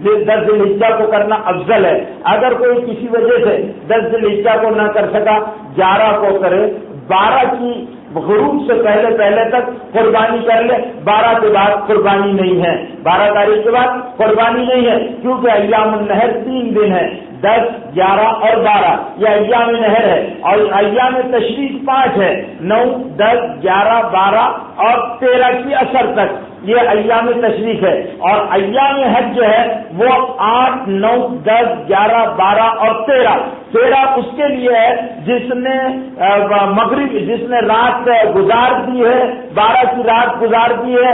Speaker 1: 10 ذی الحجہ کو کرنا افضل ہے. اگر کوئی کسی وجہ سے 10 ذی الحجہ کو نہ کر سکا 11 کو کرے. 12 کی غروب سے پہلے تک قربانی کر لے. 12 کے بعد قربانی نہیں ہے، 12 تاریخ کے بعد قربانی نہیں ہے، کیونکہ ایام النحر 3 دن ہے، 10، 11 اور 12. یہ ایام نحر ہے. اور ایام تشریق 5 ہے، 9، 10، 11، 12 اور 13 کی اثر تک یہ ایام تشریق ہے. اور ایام حج جو ہے وہ 8، 9، 10، 11، 12 اور 13 اس کے لیے ہے جس نے مغرب، جس نے رات گزار دی ہے، 12 کی رات گزار دی ہے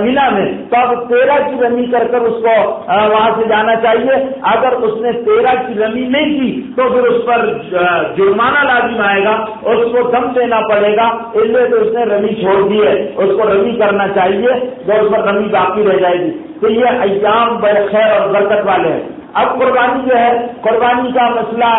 Speaker 1: مینا میں، تو اب 13 کی رمی کر اس کو وہاں سے جانا چاہیے. اگر اس نے 13 کی رمی نہیں کی تو پھر اس پر جرمانہ لازم آئے گا، اس کو دم دینا پڑے گا. اس لیے تو اس نے رمی چھوڑ دی ہے، اس کو رمی کرنا چاہیے، جو اس پر رمی باقی رہ جائے گی. تو یہ ایام بڑے خیر اور برکت والے ہیں. اب قربانی جو ہے، قربانی کا مسئلہ،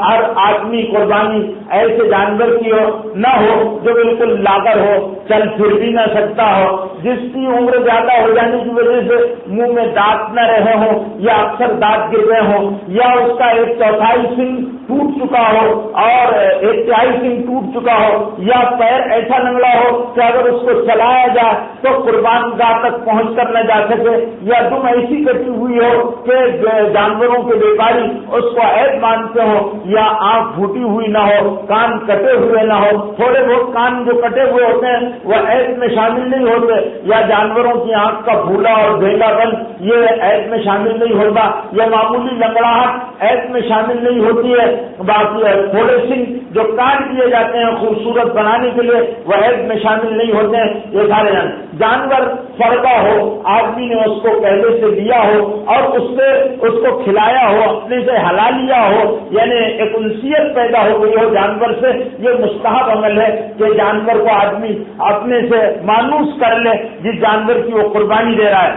Speaker 1: ہر آدمی قربانی ایسے جانور کی نہ ہو جو بالکل لاغر ہو، چل پھر بھی نہ سکتا ہو، جس کی عمر زیادہ ہو جانے کی وجہ سے منہ میں دانت نہ رہے ہوں یا اکثر دانت گر گئے ہوں، یا اس کا 1/4 سنگ ٹوٹ چکا ہو اور 1/3 سنگ ٹوٹ چکا ہو، یا پیر ایسا لنگڑا ہو کہ اگر اس کو چلایا جائے تو قربان گاہ تک پہنچ کر نہ جا سکے، یا دم ایسی کٹی ہوئی ہو کہ جانوروں کے بیپاری اس کو عیب مانتے ہو، یا آنکھ پھوٹی ہوئی نہ ہو، کان کٹے ہوئے نہ ہو. تھوڑے بہت کان جو کٹے ہوئے ہوتے ہیں وہ عیب میں شامل نہیں ہوتے، یا جانوروں کی آنکھ کا پھولا اور بھیگا بن یہ عیب میں شامل نہیں ہوتا، یا معمولی لنگڑاہٹ عیب میں شامل نہیں ہوتی ہے. باقی تھوڑے سنگ جو کاٹ دیے جاتے ہیں خوبصورت بنانے کے لیے وہ عیب میں شامل نہیں ہوتے ہیں. یہ سارے جانور فرقہ ہو، آدمی نے اس کو پہلے سے لیا ہو اور اس کو کھلایا ہو، اپنے سے ہلا لیا ہو، یعنی ایک انسیت پیدا ہو گئی ہو جانور سے، یہ مستحب عمل ہے کہ جانور کو آدمی اپنے سے مانوس کر لے جس جانور کی وہ قربانی دے رہا ہے.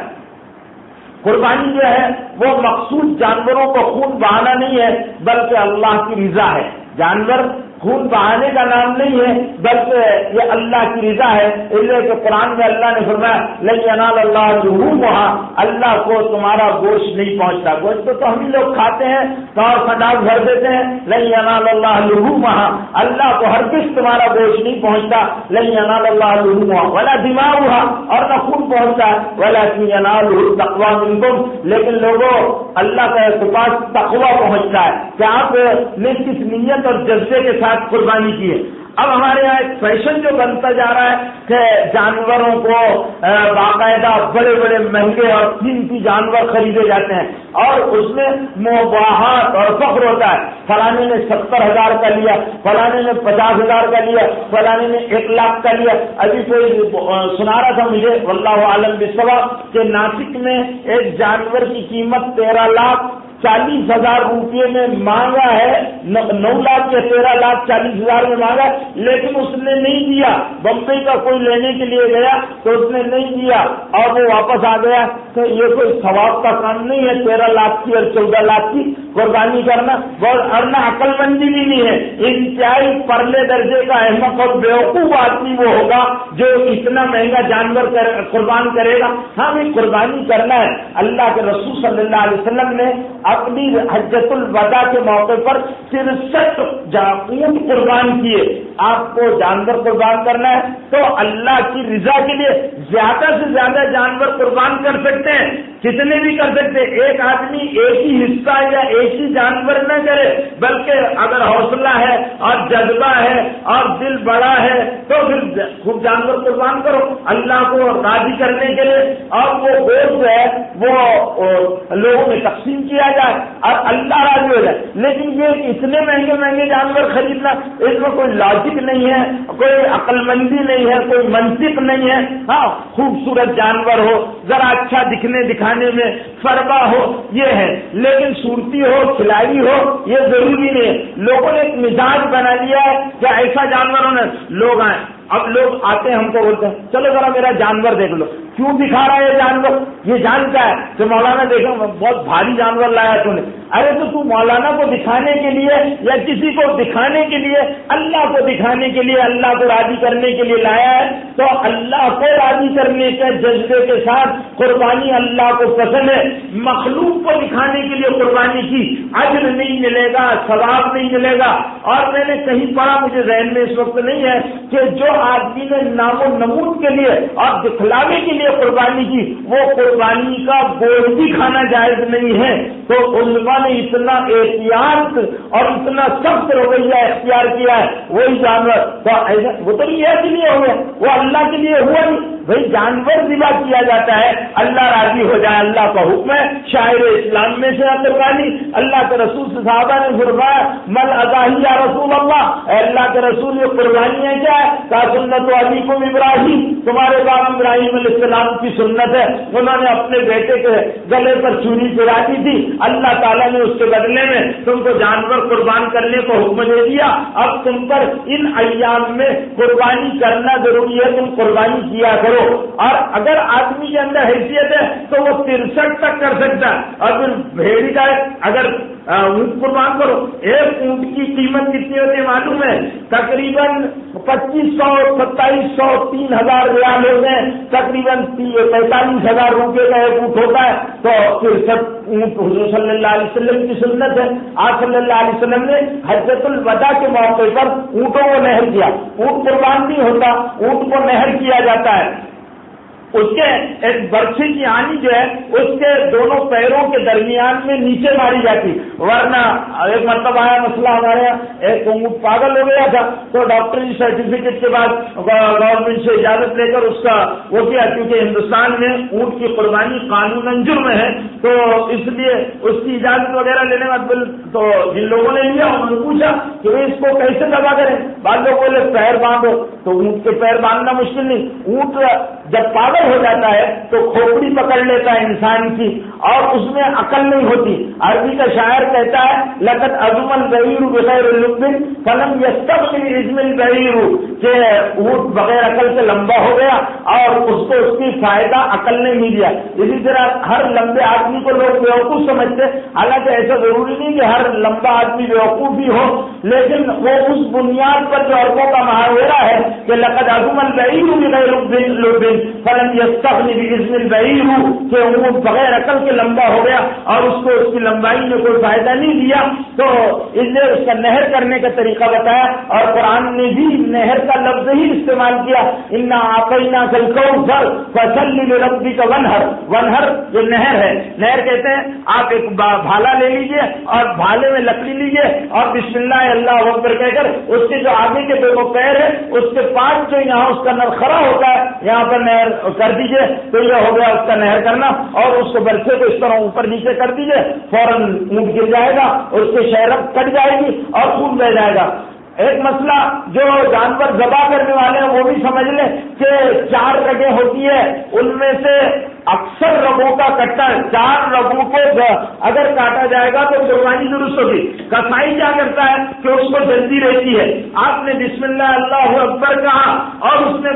Speaker 1: قربانی جو ہے وہ مخصوص جانوروں کو خون بہانا نہیں ہے بلکہ اللہ کی رضا ہے. جانور خون بہانے کا نام نہیں ہے بلکہ یہ اللہ کی رضا ہے. اس لیے کہ قرآن میں اللہ نے فرمایا لن ینال اللہ لحومہا، اللہ کو تمہارا گوشت نہیں پہنچتا. گوشت تو ہم ہی لوگ کھاتے ہیں اور خڈاس بھر دیتے ہیں. لن ینال اللہ لحومہا، اللہ کو ہرگز تمہارا گوشت نہیں پہنچتا. لن ینال اللہ لحومہا ولا دماؤہا، اور نہ خون پہنچتا ہے. ولکن ینالہ التقوی منکم، لیکن لوگوں اللہ کے پاس تقوی پہنچتا ہے کہ آپ نے کس نیت اور جذبے کے ساتھ قربانی کی ہے. اب ہمارے یہاں ایک فیشن جو بنتا جا رہا ہے کہ جانوروں کو باقاعدہ بڑے بڑے مہنگے اور قیمتی جانور خریدے جاتے ہیں اور اس میں مباحات اور فخر ہوتا ہے. فلانے نے 70,000 کا لیا، فلانے نے 50,000 کا لیا، فلانے نے 1 لاکھ کا لیا. ابھی کوئی سنا رہا تھا مجھے واللہ عالم بالصواب کہ ناسک میں ایک جانور کی قیمت 13,40,000 روپئے میں مانگا ہے، 9 لاکھ یا 13,40,000 میں مانگا، لیکن اس نے نہیں دیا. بمبئی کا کوئی لینے کے لیے گیا تو اس نے نہیں دیا اور وہ واپس آ گیا. تو یہ کوئی ثواب کا کام نہیں ہے 13 لاکھ کی اور 14 لاکھ کی. قربانی کرنا ورنہ عقل مندی بھی نہیں ہے. انتہائی پرلے درجے کا احمق اور بیوقوف آدمی وہ ہوگا جو اتنا مہنگا جانور قربان کرے گا. ہاں بھی قربانی کرنا ہے. اللہ کے رسول صلی اللہ علیہ وسلم نے اپنی حجۃ الوداع کے موقع پر 63 اونٹ قربان کیے. آپ کو جانور قربان کرنا ہے تو اللہ کی رضا کے لیے زیادہ سے زیادہ جانور قربان کر سکتے ہیں, کتنے بھی کر سکتے ہیں. ایک آدمی ایک ہی حصہ یا ایک ہی جانور نہ کرے, بلکہ اگر حوصلہ ہے اور جذبہ ہے اور دل بڑا ہے تو پھر خوب جانور قربان کرو اللہ کو راضی کرنے کے لیے, اور وہ گوشت ہے وہ لوگوں میں تقسیم کیا جائے اور اللہ راضی ہو جائے. لیکن یہ اتنے مہنگے مہنگے جانور خریدنا, اس میں کوئی لاجک نہیں ہے, کوئی عقل مندی نہیں ہے, کوئی منطق نہیں ہے. ہاں خوبصورت جانور ہو, ذرا اچھا دکھانے میں فربا ہو, یہ ہے, لیکن صورتی ہو, کھلاڑی ہو, یہ ضروری نہیں ہے. لوگوں نے ایک مزاج بنا لیا ہے کہ ایسا جانور ہونا. لوگ آئے, اب لوگ آتے ہیں ہم کو بولتے ہیں چلو ذرا میرا جانور دیکھ لو. کیوں دکھا رہا ہے یہ جانور؟ یہ جانتا ہے کہ مولانا دیکھو بہت بھاری جانور لایا تو نے. ارے تو مولانا کو دکھانے کے لیے یا کسی کو دکھانے کے لیے, اللہ کو دکھانے کے لیے, اللہ کو راضی کرنے کے لیے لایا ہے, تو اللہ کو راضی کرنے کے جذبے کے ساتھ قربانی اللہ کو پسند ہے. مخلوق کو دکھانے کے لیے قربانی کی اجر نہیں ملے گا, ثواب نہیں ملے گا. اور میں نے کہیں پڑھا, مجھے ذہن میں اس وقت نہیں ہے, کہ جو آدمی نے نام و نمود کے لیے اور دکھلاوے کے لیے قربانی کی, وہ قربانی کا گوشت بھی کھانا جائز نہیں ہے. تو علماء نے اتنا احتیاط اور اتنا سخت رویہ اختیار کیا ہے. وہی جانور تو ایسا وہ تو نہیں ہے کے لیے ہوئے, وہ اللہ کے لیے ہوا نہیں. بھائی جانور ذبح کیا جاتا ہے اللہ راضی ہو جائے, اللہ کا حکم ہے. شاعر اسلام میں سے قربانی اللہ کے رسول سے صحابہ نے فرمایا مل اضاحی یا رسول اللہ, اے اللہ کے رسول یہ قربانی ہے کیا ہے؟ کا سنت علیکم ابراہیم, تمہارے باپ ابراہیم علیہ السلام کی سنت ہے. انہوں نے اپنے بیٹے کے گلے پر چوری چرا دی تھی, اللہ تعالیٰ نے اس کے بدلے میں تم کو جانور قربان کرنے کو حکم دے دیا. اب تم پر ان ایام میں قربانی کرنا ضروری ہے, تم قربانی کیا کرو. اور اگر آدمی کے اندر حیثیت ہے تو وہ 63 تک کر سکتا ہے. اور پھر بھیڑی کا اگر اونٹ قربان کرو, ایک اونٹ کی قیمت کتنی ہوتی ہے معلوم ہے؟ تقریباً 2500, 2700, 3000 ریال ہوتے ہیں. تقریباً 45,000 روپے کا ایک اونٹ ہوتا ہے. تو 63 اونٹ حضور صلی اللہ علیہ وسلم کی سنت ہے. آپ صلی اللہ علیہ وسلم نے حجۃ الوداع کے موقع پر اونٹوں کو نہر کیا. اونٹ قربان نہیں ہوتا, اونٹ کو نہر کیا جاتا ہے. اس کے ایک برچھی کی آنی جو ہے اس کے دونوں پیروں کے درمیان میں نیچے ماری جاتی, ورنہ ایک مرتبہ آیا مسئلہ ہمارے یہاں, ایک اونٹ پاگل ہو گیا تھا تو ڈاکٹری سرٹیفکیٹ کے بعد گورنمنٹ سے اجازت لے کر اس کا وہ کیا, کیونکہ ہندوستان میں اونٹ کی قربانی قانوناً جرم ہے, تو اس لیے اس کی اجازت وغیرہ لینے کا تو جن لوگوں نے لیا انہوں نے پوچھا کہ اس کو کیسے دبا کریں. بعض لوگ بولے پیر باندھو, تو اونٹ کے پیر باندھنا مشکل نہیں. اونٹ جب پاگل ہو جاتا ہے تو کھوپڑی پکڑ لیتا ہے انسان کی, اور اس میں عقل نہیں ہوتی. عربی کا شاعر کہتا ہے لقد عظم البعیر بغیر لب فلم یستغنی عظم البعیر, کہ اونٹ بغیر عقل سے لمبا ہو گیا اور اس کو اس کی فائدہ عقل نے نہیں دیا. اسی طرح ہر لمبے آدمی کو لوگ بیوقوف سمجھتے, حالانکہ ایسا ضروری نہیں کہ ہر لمبا آدمی بیوقوف بھی ہو, لیکن وہ اس بنیاد پر جو عربوں کا محاورہ ہے کہ لقد عظم البعیر بغیر لب فلم یستغنی بعظم البعیر, کہ اونٹ بغیر عقل کے لمبا ہو گیا اور اس کو اس کی لمبائی میں کوئی فائدہ نہیں دیا. تو اس نے اس کا نہر کرنے کا طریقہ بتایا, اور قرآن نے بھی نہر کا لفظ ہی استعمال کیا, انا اعطیناک الکوثر فصل لربک وانحر. وانحر یہ نہر ہے. نہر کہتے ہیں آپ ایک بھالا لے لیجئے اور بھالے میں لکڑی لیجئے اور بسم اللہ اللہ اکبر کہہ کر اس کے جو آگے کے دونوں پیر ہے اس کے پاس جو یہاں اس کا نر کھڑا ہوتا ہے یہاں پر نہر کر دیجئے, تو یہ ہو گیا اس کا نہر کرنا. اور اس کو برسے کو اس طرح اوپر نیچے کر دیجئے, فوراً اونٹ گر جائے گا, اس کی شہرت کٹ جائے گی اور خون بہ جائے گا. ایک مسئلہ جو جانور ذبح کرنے والے ہیں وہ بھی سمجھ لیں کہ 4 رگیں ہوتی ہے, ان میں سے اکثر رگوں کا کٹا 4 رگوں کو اگر کاٹا جائے گا تو قربانی درست ہوگی. کسائی کیا کرتا ہے کہ اس کو جلدی رہتی ہے, آپ نے بسم اللہ اللہ اکبر کہا اور اس نے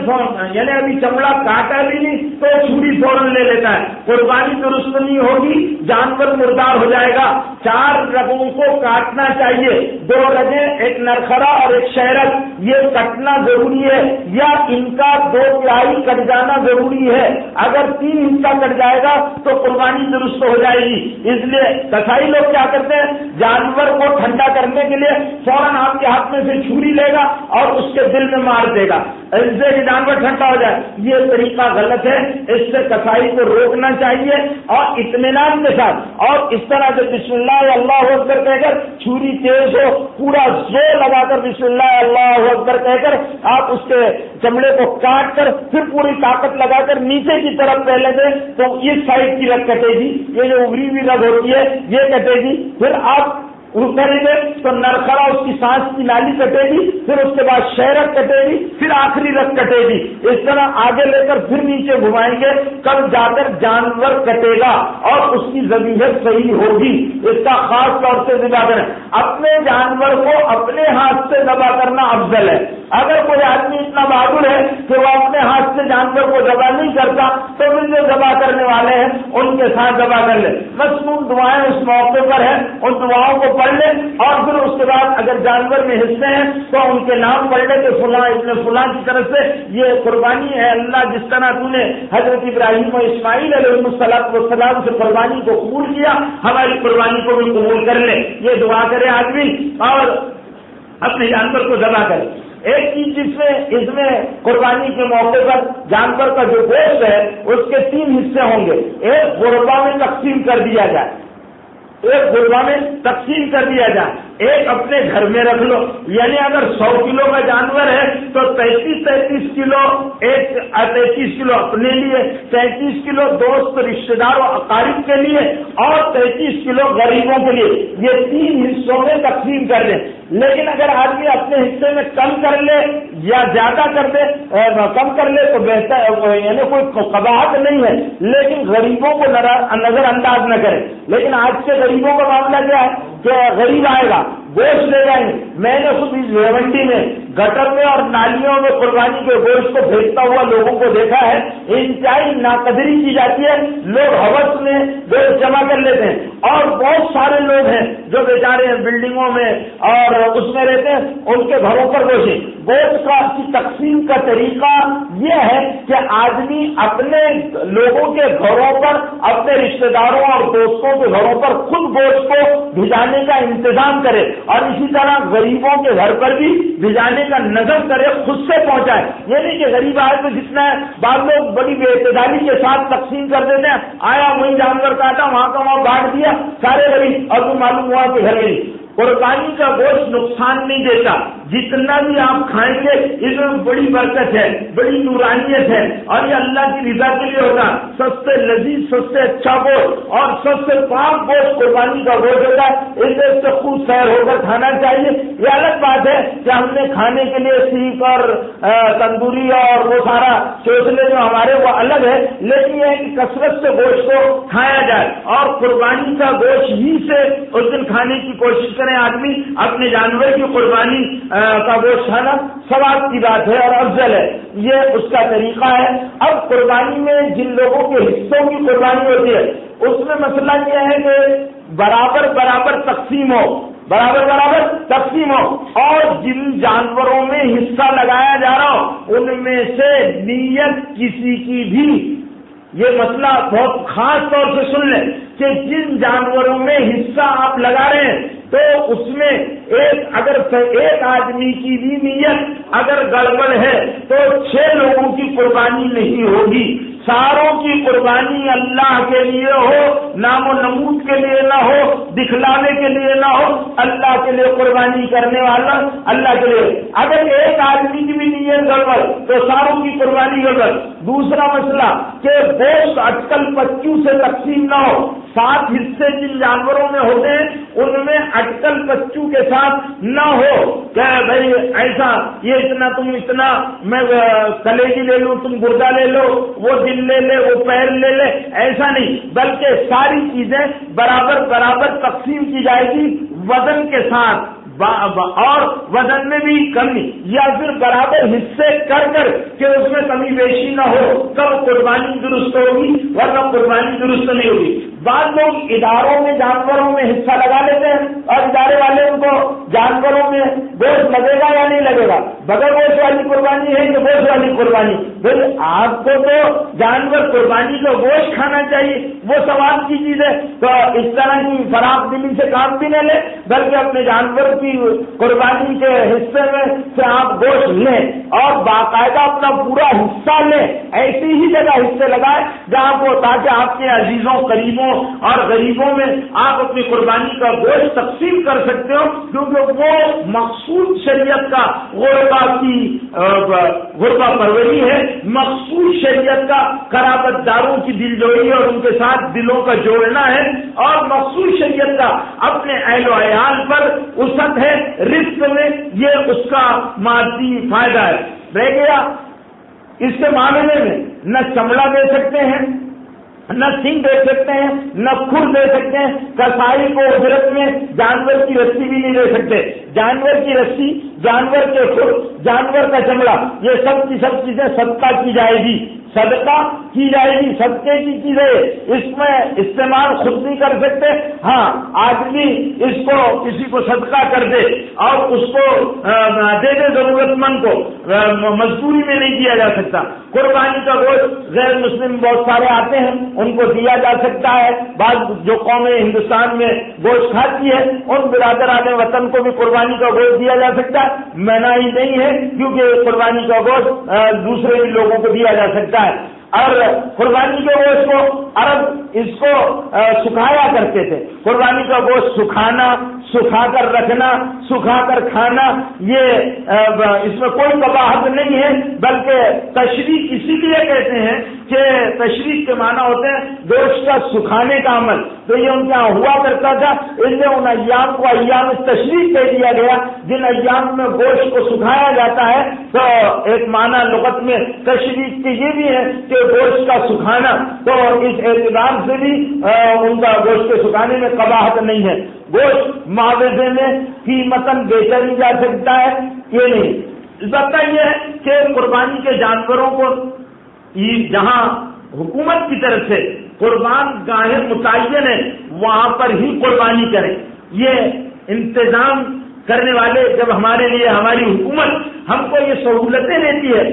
Speaker 1: یعنی ابھی چمڑا کاٹا بھی نہیں تو چھری فوراً لے لیتا ہے, قربانی درست نہیں ہوگی, جانور مردار ہو جائے گا. 4 رگوں کو کاٹنا چاہیے, 2 رگیں, ایک نرخرا اور ایک شہرت, یہ کٹنا ضروری ہے یا ان کا 2/3 کٹ جانا ضروری ہے. اگر 3 حصہ کٹ جائے گا تو قربانی درست ہو جائے گی. اس لیے کسائی لوگ کیا کرتے ہیں, جانور کو ٹھنڈا کرنے کے لیے فوراً آپ کے ہاتھ میں سے چھری لے گا اور اس کے دل میں مار دے گا, اس سے کہ جانور ٹھنڈا ہو جائے. یہ طریقہ غلط ہے, اس سے کسائی کو روکنا چاہیے اور اطمینان کے ساتھ, اور اس طرح سے بسم اللہ اللہ اکبر کہہ کر چھری تیز ہو, پورا زور لگا کر بسم اللہ اللہ اکبر کہہ کر آپ اس کے چمڑے کو کاٹ کر پھر پوری طاقت لگا کر نیچے کی طرف پہلے دیں تو اس سائڈ کی رگ کٹے گی, یہ جو ابری ہوئی رگ ہوتی ہے یہ کٹے گی. پھر آپ کریں گے تو نرخرا اس کی سانس کی نالی کٹے گی, پھر اس کے بعد شہرت کٹے گی, پھر آخری رگ کٹے گی. اس طرح آگے لے کر پھر نیچے گھمائیں گے, کب جا کر جانور کٹے گا اور اس کی ذبیحت صحیح ہوگی. اس کا خاص طور سے ذبح کریں. اپنے جانور کو اپنے ہاتھ سے ذبح کرنا افضل ہے. اگر کوئی آدمی اتنا بہادر ہے کہ وہ اپنے ہاتھ سے جانور کو ذبح نہیں کرتا تو پھر جو ذبح کرنے والے ہیں ان کے ساتھ ذبح کر لے. مصنون دعائیں اس موقع پر ہیں, ان دعاؤں کو پڑھ لیں اور پھر اس کے بعد اگر جانور میں حصے ہیں تو ان کے نام پڑھ لیں کہ فلاں ابن فلاں کی طرف سے یہ قربانی ہے. اللہ جس طرح تو نے حضرت ابراہیم و اسماعیل علیہ السلام سے قربانی کو قبول کیا, ہماری قربانی کو بھی قبول کر لے. یہ دعا کرے آدمی اور اپنے جانور کو ذبح کرے. ایک چیز جس میں اس میں قربانی کے موقع پر جانور کا جو گوشت ہے اس کے 3 حصے ہوں گے. ایک غربا میں تقسیم کر دیا جائے, ایک غربا میں تقسیم کر دیا جائے, ایک اپنے گھر میں رکھ لو. یعنی اگر 100 کلو کا جانور ہے تو 33 کلو, ایک 33 کلو اپنے لیے, 33 کلو دوست رشتے دار و اقارب کے لیے اور 33 کلو غریبوں کے لیے. یہ 3 حصوں میں تقسیم کر دیں. لیکن اگر آدمی اپنے حصے میں کم کر لے یا زیادہ کر دے, کم کر لے تو بہتر, یعنی کوئی قباحت نہیں ہے, لیکن غریبوں کو نظر انداز نہ کرے. لیکن آج کے غریبوں کا معاملہ کیا ہے کہ غریب آئے گا گوشت لے جائیں گے. میں نے خود اس بھیونڈی میں گٹر میں اور نالیوں میں قربانی کے گوشت کو بھیجتا ہوا لوگوں کو دیکھا ہے. انتہائی ناقدری کی جاتی ہے, لوگ ہوس میں گوشت جمع کر لیتے ہیں اور بہت سارے لوگ ہیں جو بیچارے بلڈنگوں میں اور اس میں رہتے ہیں, ان کے گھروں پر گوشت کی تقسیم کا طریقہ یہ ہے کہ آدمی اپنے لوگوں کے گھروں پر, اپنے رشتے داروں اور دوستوں کے گھروں پر خود گوشت کو بھجانے کا انتظام کرے اور اسی طرح غریبوں کے گھر پر بھی بھجانے کا نظم کرے, خود سے پہنچائے. یہ نہیں کہ غریب آئے تو جتنا ہے بعض لوگ بڑی بے اعتدالی کے ساتھ تقسیم کر دیتے ہیں, آیا وہی جانور کاٹا وہاں کا وہاں بانٹ دیا سارے غریب, اور تو معلوم ہوا کہ گھر میں. قربانی کا گوشت نقصان نہیں دیتا, جتنا بھی آپ کھائیں گے اس میں بڑی برکت ہے, بڑی نورانیت ہے اور یہ اللہ کی رضا کے لیے ہوگا. سب سے لذیذ, سب سے اچھا گوشت اور سب سے پاک گوشت قربانی کا گوشت ہوتا ہے. اس سے خوب سیر ہو کر کھانا چاہیے. یہ الگ بات ہے کہ ہم نے کھانے کے لیے سیخ اور تندوری اور وہ سارا چوسلے جو ہمارے وہ الگ ہے, لیکن یہ ہے کہ کثرت سے گوشت کو کھایا جائے اور قربانی کا گوشت ہی سے اس دن کھانے کی کوشش کریں. آدمی اپنے جانور کی قربانی کا گوشت کھانا ثواب کی بات ہے اور افضل ہے. یہ اس کا طریقہ ہے. اب قربانی میں جن لوگوں کے حصوں کی قربانی ہوتی ہے اس میں مسئلہ یہ ہے کہ برابر برابر تقسیم ہو, برابر تقسیم ہو, اور جن جانوروں میں حصہ لگایا جا رہا ہو ان میں سے نیت کسی کی بھی, یہ مسئلہ بہت خاص طور سے سن لیں کہ جن جانوروں میں حصہ آپ لگا رہے ہیں تو اس میں ایک آدمی کی بھی نیت اگر گڑبڑ ہے تو 6 لوگوں کی قربانی نہیں ہوگی. ساروں کی قربانی اللہ کے لیے ہو, نام و نمود کے لیے نہ ہو, دکھلانے کے لیے نہ ہو, اللہ کے لیے قربانی کرنے والا اللہ کے لیے. اگر ایک آدمی کی بھی نیت گڑبڑ تو ساروں کی قربانی گڑبڑ. دوسرا مسئلہ کہ گوشت اٹکل پچیوں سے تقسیم نہ ہو, 7 حصے جن جانوروں میں ہوتے ہیں ان میں اٹکل بچوں کے ساتھ نہ ہو کہ بھائی ایسا یہ اتنا تم اتنا میں کلیجی لے لوں تم گردہ لے لو وہ دل لے لے وہ پیر لے لے، ایسا نہیں، بلکہ ساری چیزیں برابر برابر تقسیم کی جائے گی وزن کے ساتھ، اور وزن میں بھی کمی یا پھر برابر حصے کر کہ اس میں کمی بیشی نہ ہو، کب قربانی درست ہوگی ورنہ قربانی درست نہیں ہوگی۔ بعض لوگ اداروں میں جانوروں میں حصہ لگا لیتے ہیں اور ادارے والے ان کو جانوروں میں گوشت لگے گا یا نہیں لگے گا، بغیر گوشت والی قربانی ہے کہ گوشت والی قربانی؟ بھائی آپ کو تو جانور قربانی کا گوشت کھانا چاہیے، وہ ثواب کی چیز ہے، تو اس طرح کی فراخ دلی سے کام بھی نہ لیں بلکہ اپنے جانور کی قربانی کے حصے میں سے آپ گوشت لیں اور باقاعدہ اپنا پورا حصہ لیں، ایسی ہی جگہ حصے لگائیں جہاں کو تاکہ آپ کے عزیزوں قریبوں اور غریبوں میں آپ اپنی قربانی کا گوشت تقسیم کر سکتے ہو، کیونکہ وہ مقصود شریعت کا غربا پروری ہے، مقصود شریعت کا قرابت داروں کی دل جوڑی اور ان کے ساتھ دلوں کا جوڑنا ہے، اور مقصود شریعت کا اپنے اہل و عیال پر وسعت ہے، رزق میں یہ اس کا مادی فائدہ ہے۔ رہ گیا اس کے معاملے میں نہ چمڑا دے سکتے ہیں، نہ سنگ دے سکتے ہیں، نہ کھر دے سکتے ہیں، کسائی کو اجرت میں جانور کی رسی بھی نہیں دے سکتے، جانور کی رسی، جانور کے کھر، جانور کا چمڑا، یہ سب کی سب چیزیں صدقہ کی جائے گی، صدقہ کی جائے گی، صدقے کی چیزیں اس میں استعمال خود نہیں کر سکتے، ہاں آدمی اس کو کسی کو صدقہ کر دے اور اس کو دے دے ضرورت مند کو، مزدوری میں نہیں دیا جا سکتا۔ قربانی کا گوشت غیر مسلم بہت سارے آتے ہیں ان کو دیا جا سکتا ہے، بعض جو قومیں ہندوستان میں گوشت کھاتی ہے ان برادران وطن کو بھی قربانی کا گوشت دیا جا سکتا ہے، منع ہی نہیں ہے کیونکہ قربانی کا گوشت دوسرے بھی لوگوں کو دیا جا سکتا ہے۔ اور قربانی کے گوشت کو عرب اس کو سکھایا کرتے تھے، قربانی کا گوشت سکھانا، سکھا کر رکھنا، سکھا کر کھانا، یہ اس میں کوئی قباحت نہیں ہے، بلکہ تشریح اسی لیے کہتے ہیں کہ تشریح کے معنی ہوتے ہیں گوشت کا سکھانے کا عمل، تو یہ ان کے یہاں ہوا کرتا تھا، اس لیے ان ایام کو ایام تشریح کہہ دیا گیا جن ایام میں گوشت کو سکھایا جاتا ہے۔ تو ایک معنی لغت میں تشریح کے یہ بھی ہے کہ گوشت کا سکھانا، تو اس اعتبار سے بھی ان کا گوشت کے سکھانے میں قباحت نہیں ہے۔ گوشت معاوضے میں قیمتاً بیچا نہیں جا سکتا ہے، یہ نہیں، البتہ یہ ہے کہ قربانی کے جانوروں کو جہاں حکومت کی طرف سے قربان گاہیں متعین ہے وہاں پر ہی قربانی کریں، یہ انتظام کرنے والے جب ہمارے لیے ہماری حکومت ہم کو یہ سہولتیں دیتی ہے،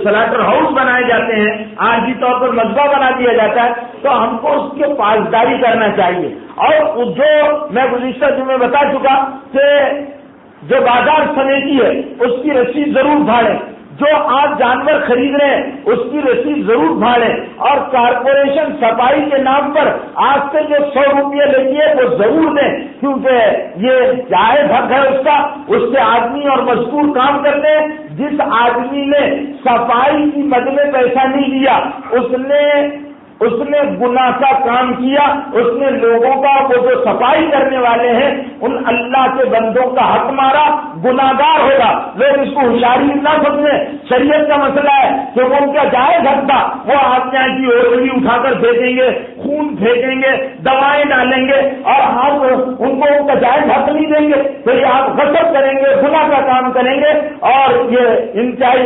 Speaker 1: سلاٹر ہاؤس بنائے جاتے ہیں، عارضی طور پر مذبح بنا دیا جاتا ہے، تو ہم کو اس کی پاسداری کرنا چاہیے۔ اور جو میں گزشتہ جمعے بتا چکا کہ جو بازار سمیتی ہے اس کی رسید ضرور بھاڑیں، جو آپ جانور خرید رہے ہیں اس کی رسید ضرور بھاڑیں، اور کارپوریشن صفائی کے نام پر آج سے جو 100 روپیہ لیتی ہے وہ ضرور دیں، کیونکہ یہ جائز حق ہے اس کا، اس سے آدمی اور مزدور کام کرتے ہیں۔ جس آدمی نے صفائی کی مد میں پیسہ نہیں دیا اس نے گناہ کا کام کیا، اس نے لوگوں کا وہ جو صفائی کرنے والے ہیں ان اللہ کے بندوں کا حق مارا، گناہگار ہوگا۔ لوگ اس کو ہوشیاری نہ سمجھیں، شریعت کا مسئلہ ہے کہ وہ ان کا جائز حق تھا، وہ آپ یہاں کی اوڑھنی اٹھا کر پھینکیں گے، خون پھینکیں گے، دوائیں ڈالیں گے اور آپ ان کو ان کا جائز حق نہیں دیں گے، تو یہ آپ غصب کریں گے، گناہ کا کام کریں گے اور یہ انتہائی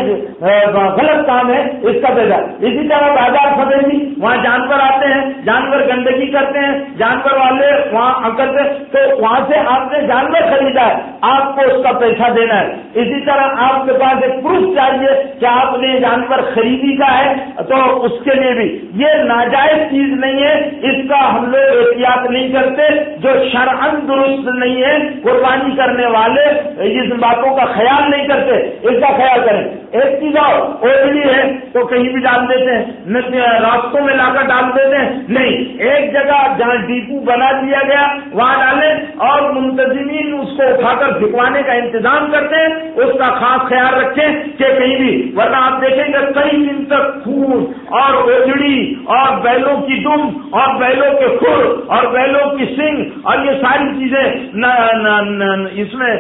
Speaker 1: غلط کام ہے اس کا پیدا۔ اسی طرح بازار سمیتی وہاں جانور آتے ہیں، جانور گندگی کرتے ہیں، جانور والے وہاں کرتے، تو وہاں سے آپ نے جانور خریدا ہے، آپ کو اس کا پیسہ دینا ہے۔ اسی طرح آپ کے پاس ایک پروف چاہیے کہ آپ نے جانور خریدی کا ہے، تو اس کے لیے بھی یہ ناجائز چیز نہیں ہے، اس کا ہم لوگ احتیاط نہیں کرتے، جو شرعاً درست نہیں ہے۔ قربانی کرنے والے اس باتوں کا خیال نہیں کرتے، اس کا خیال کریں۔ ایک چیز اور اوڑھنی ہے تو کہیں بھی ڈال دیتے ہیں، راستوں میں لا کر ڈال دیتے ہیں، نہیں، ایک جگہ جہاں ڈیپو بنا دیا گیا وہاں ڈالیں اور منتظمین اس کو اٹھا کر پر پھکوانے کا انتظام کرتے ہیں اس کا خاص خیال رکھیں کہ کہیں بھی، ورنہ آپ دیکھیں گے کئی دن تک خون اور اوجڑی اور بیلوں کی دم اور بیلوں کے کھر اور بیلوں کی سنگ اور یہ ساری چیزیں اس میں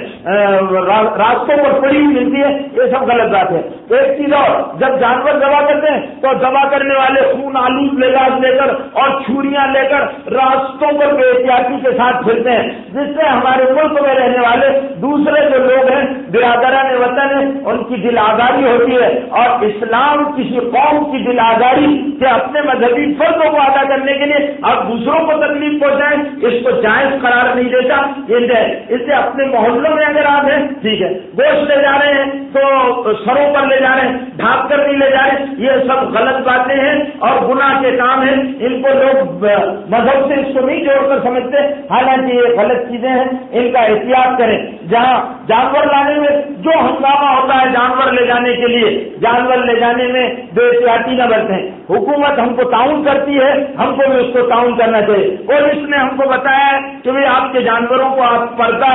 Speaker 1: راستوں پر پڑی ہوئی ملتی ہے، یہ سب غلط بات ہے۔ ایک چیز اور، جب جانور ذبح کرتے ہیں تو ذبح کرنے والے خون آلود لباس لے کر اور چھریاں لے کر راستوں پر بے احتیاطی کے ساتھ پھرتے ہیں، جس سے ہمارے ملک میں رہنے والے دوسرے جو لوگ ہیں برادران وطن ہیں ان کی دل آزاری ہوتی ہے، اور اسلام کسی قوم کی دل آزاری کہ اپنے مذہبی فرضوں کو ادا کرنے کے لیے آپ دوسروں کو تکلیف پہنچائیں اس کو جائز قرار نہیں دیتا۔ اس سے اپنے محلوں میں اگر آپ ہیں ٹھیک ہے، گوشت لے جا رہے ہیں تو سروں پر لے جا رہے ہیں، ڈھانپ کر نہیں لے جا رہے، یہ سب غلط باتیں ہیں اور گناہ کے کام ہیں، ان کو لوگ مذہب سے اس کو نہیں جوڑ کر سمجھتے، حالانکہ یہ غلط چیزیں ہیں، ان کا احتیاط کریں۔ جہاں جانور لانے میں جو ہنگامہ ہوتا ہے جانور لے جانے کے لیے، جانور لے جانے میں بے احتیاطی نہ برتیں۔ حکومت ہم کو تعاون کرتی ہے، ہم کو بھی اس کو تعاون کرنا چاہیے۔ اور اس نے ہم کو بتایا ہے کہ بھائی آپ کے جانوروں کو آپ پردہ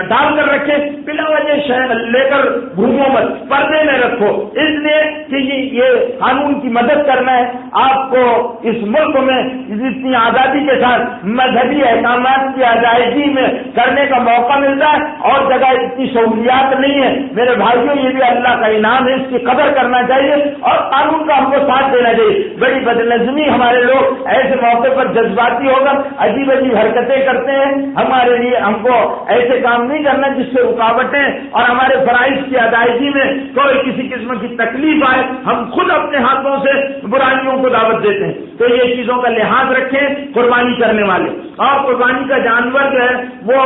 Speaker 1: ڈال کر رکھیں، بلا وجہ شہر لے کر گھومو مت، پردے میں رکھو، اس لیے کہ یہ قانون کی مدد کرنا ہے۔ آپ کو اس ملک میں اتنی آزادی کے ساتھ مذہبی احکامات کی ادائیگی میں کرنے کا موقع ملتا ہے، اور جگہ اتنی سہولیات نہیں ہے۔ میرے بھائیوں یہ بھی اللہ کا انعام ہے، اس کی قدر کرنا چاہیے اور قانون کا ہم کو ساتھ دینا چاہیے۔ بڑی بدنظمی ہمارے لوگ ایسے موقع پر جذباتی ہو کر عجیب عجیب حرکتیں کرتے ہیں، ہمارے لیے ہم کو ایسے کام نہیں کرنا جس سے رکاوٹیں اور ہمارے فرائض کی ادائیگی میں کوئی کسی قسم کی تکلیف آئے، ہم خود اپنے ہاتھوں سے برائیوں کو دعوت دیتے ہیں۔ تو یہ چیزوں کا لحاظ رکھیں قربانی کرنے والے، اور قربانی کا جانور جو ہے وہ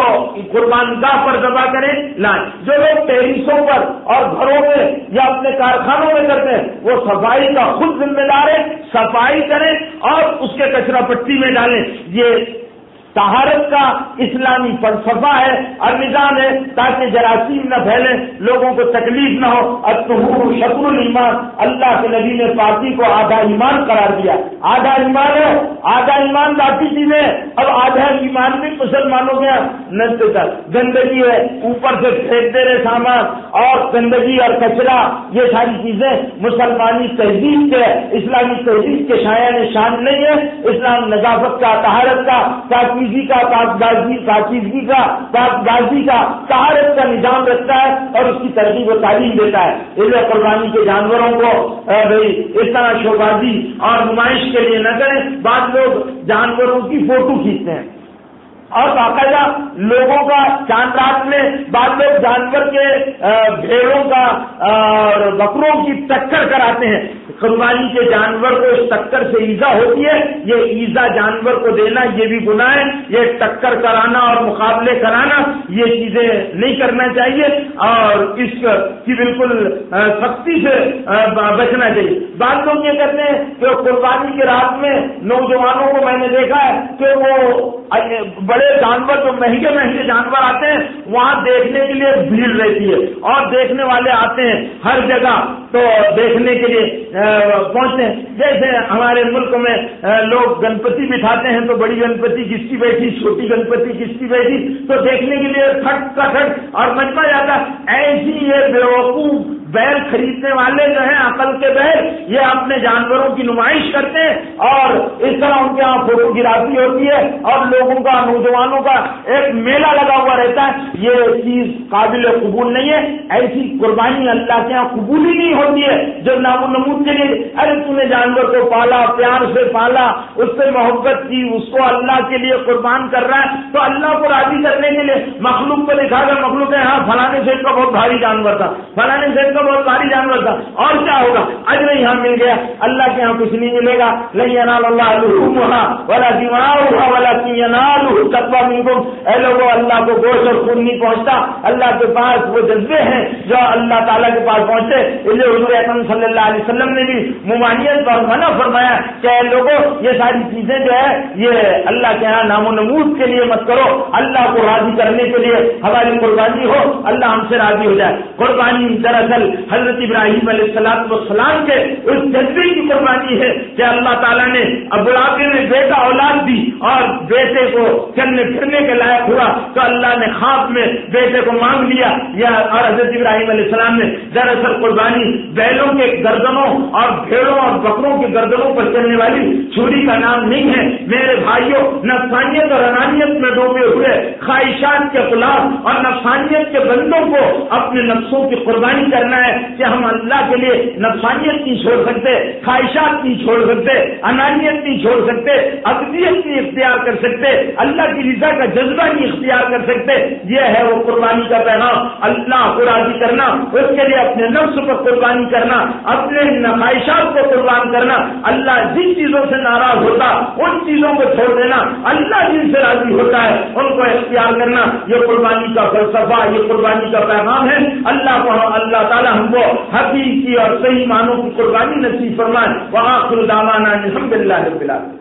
Speaker 1: قربان گاہ پر ذبح کریں لائیں۔ جو لوگ ٹیریسوں پر اور گھروں میں یا اپنے کارخانوں میں کرتے ہیں وہ صفائی کا خود ذمہ دار ہے، صفائی کریں اور اس کے کچرا پٹی میں ڈالیں۔ یہ طہارت کا اسلامی فلسفہ ہے اور نظام ہے تاکہ جراثیم نہ پھیلیں، لوگوں کو تکلیف نہ ہو۔ الطہور شطر الایمان، اللہ کے نبی نے پاکی کو آدھا ایمان قرار دیا۔ آدھا ایمان ہے، آدھا ایمان باقی چیزیں، اب آدھا ایمان بھی مسلمانوں کے گندگی ہے، اوپر سے پھینک دے رہے سامان اور گندگی اور کچرا، یہ ساری چیزیں مسلمانی تہذیب کے اسلامی تہذیب کے شایان شان نہیں ہے۔ اسلام نظافت کا، طہارت کا، پاکیزگی کا، پاکیزگی کا، پاکبازی کا، طہارت کا نظام رکھتا ہے اور اس کی ترغیب و تعلیم دیتا ہے۔ اس لیے قربانی کے جانوروں کو اس طرح شوبازی اور نمائش کے لیے نہ کریں۔ بعض لوگ جانوروں کی فوٹو کھینچتے ہیں اور باقاعدہ لوگوں کا چاند رات میں بعض لوگ جانور کے بھیڑوں کا اور بکروں کی ٹکر کراتے ہیں۔ قربانی کے جانور کو اس ٹکر سے ایزا ہوتی ہے، یہ ایزا جانور کو دینا یہ بھی گناہ ہے۔ یہ ٹکر کرانا اور مقابلے کرانا یہ چیزیں نہیں کرنا چاہیے اور اس کی بالکل سختی سے بچنا چاہیے۔ بعض لوگ یہ کرتے ہیں کہ قربانی کی رات میں نوجوانوں کو میں نے دیکھا ہے کہ وہ بڑے جانور جو مہنگے مہنگے جانور آتے ہیں وہاں دیکھنے کے لیے بھیڑ رہتی ہے اور دیکھنے والے آتے ہیں ہر جگہ تو دیکھنے کے لیے پہنچتے ہیں۔ جیسے ہمارے ملک میں لوگ گنپتی بٹھاتے ہیں تو بڑی گنپتی کس کی بیٹھی، چھوٹی گنپتی کس کی بیٹھی، تو دیکھنے کے لیے کھٹ کا کھٹ اور مچا جاتا ہے۔ ایسی یہ بیوقوف بیل خریدنے والے جو ہیں عقل کے بیل، یہ اپنے جانوروں کی نمائش کرتے ہیں اور اس طرح ان کے یہاں فوٹو گرافی ہوتی ہے اور لوگوں کا، نوجوانوں کا ایک میلہ لگا ہوا رہتا ہے۔ یہ چیز قابل قبول نہیں ہے۔ ایسی قربانی اللہ کے یہاں قبول ہی نہیں ہوتی ہے جو نام و نمود کے لیے، ارے تم نے جانور کو پالا، پیار سے پالا، اس سے محبت کی، اس کو اللہ کے لیے قربان کر رہا ہے تو اللہ کو راضی کرنے کے لیے مخلوق کو دکھا کر مخلوق ہے ہاں فلانے شیخ کا بہت بھاری جانور تھا، فلانے شیخ بہت بھاری جانور تھا، اور کیا ہوگا اجر یہاں مل گیا، اللہ کے یہاں کچھ نہیں ملے گا۔ لن ینال اللہ لحومھا ولا دماؤھا ولکن ینالہ التقوی منکم۔ اے لوگوں، اللہ کو گوشت اور خون نہیں پہنچتا، اللہ کے پاس وہ جذبے ہیں جو اللہ تعالیٰ کے پاس پہنچتے۔ اس لیے حضور اکرم صلی اللہ علیہ وسلم نے بھی ممانعت اور منع فرمایا کہ اے لوگوں یہ ساری چیزیں جو ہے یہ اللہ کے یہاں نام و نمود کے لیے مت کرو، اللہ کو راضی کرنے کے لیے ہماری قربانی ہو، اللہ ہم سے راضی ہو جائے۔ قربانی دراصل حضرت ابراہیم علیہ السلام کے اس جذبے کی قربانی ہے
Speaker 2: کہ اللہ تعالیٰ نے اب بڑھاپے میں بیٹا اولاد دی اور بیٹے کو چلنے پھرنے کے لائق ہوا تو اللہ نے خواب میں بیٹے کو مانگ لیا اور حضرت ابراہیم علیہ السلام نے دراصل قربانی بیلوں کے گردنوں اور بھیڑوں اور بکروں کے گردنوں پر چلنے والی چھری کا نام نہیں ہے. میرے بھائیوں، نفسانیت اور انانیت میں ڈوبے ہوئے خواہشات کے خلاف اور نفسانیت کے بندوں کو اپنے نفسوں کی قربانی کرنا ہے کہ ہم اللہ کے لیے نفسانیت نہیں چھوڑ سکتے، خواہشات نہیں چھوڑ سکتے، انانیت نہیں چھوڑ سکتے، ابدیت نہیں اختیار کر سکتے، اللہ کی رضا کا جذبہ نہیں اختیار کر سکتے. یہ ہے وہ قربانی کا پیغام. اللہ کو راضی کرنا، اس کے لیے اپنے نفس پر قربانی کرنا، اپنے خواہشات کو قربان کرنا. اللہ جن چیزوں سے ناراض ہوتا ان چیزوں کو چھوڑ دینا، اللہ جن سے راضی ہوتا ہے ان کو اختیار کرنا. یہ قربانی کا فلسفہ، یہ قربانی کا پیغام ہے. اللہ تعالیٰ ہم کو حقیقی اور صحیح معنوں کی قربانی نصیب فرمائے. وآخر دعوانا الحمدللہ رب العالمین.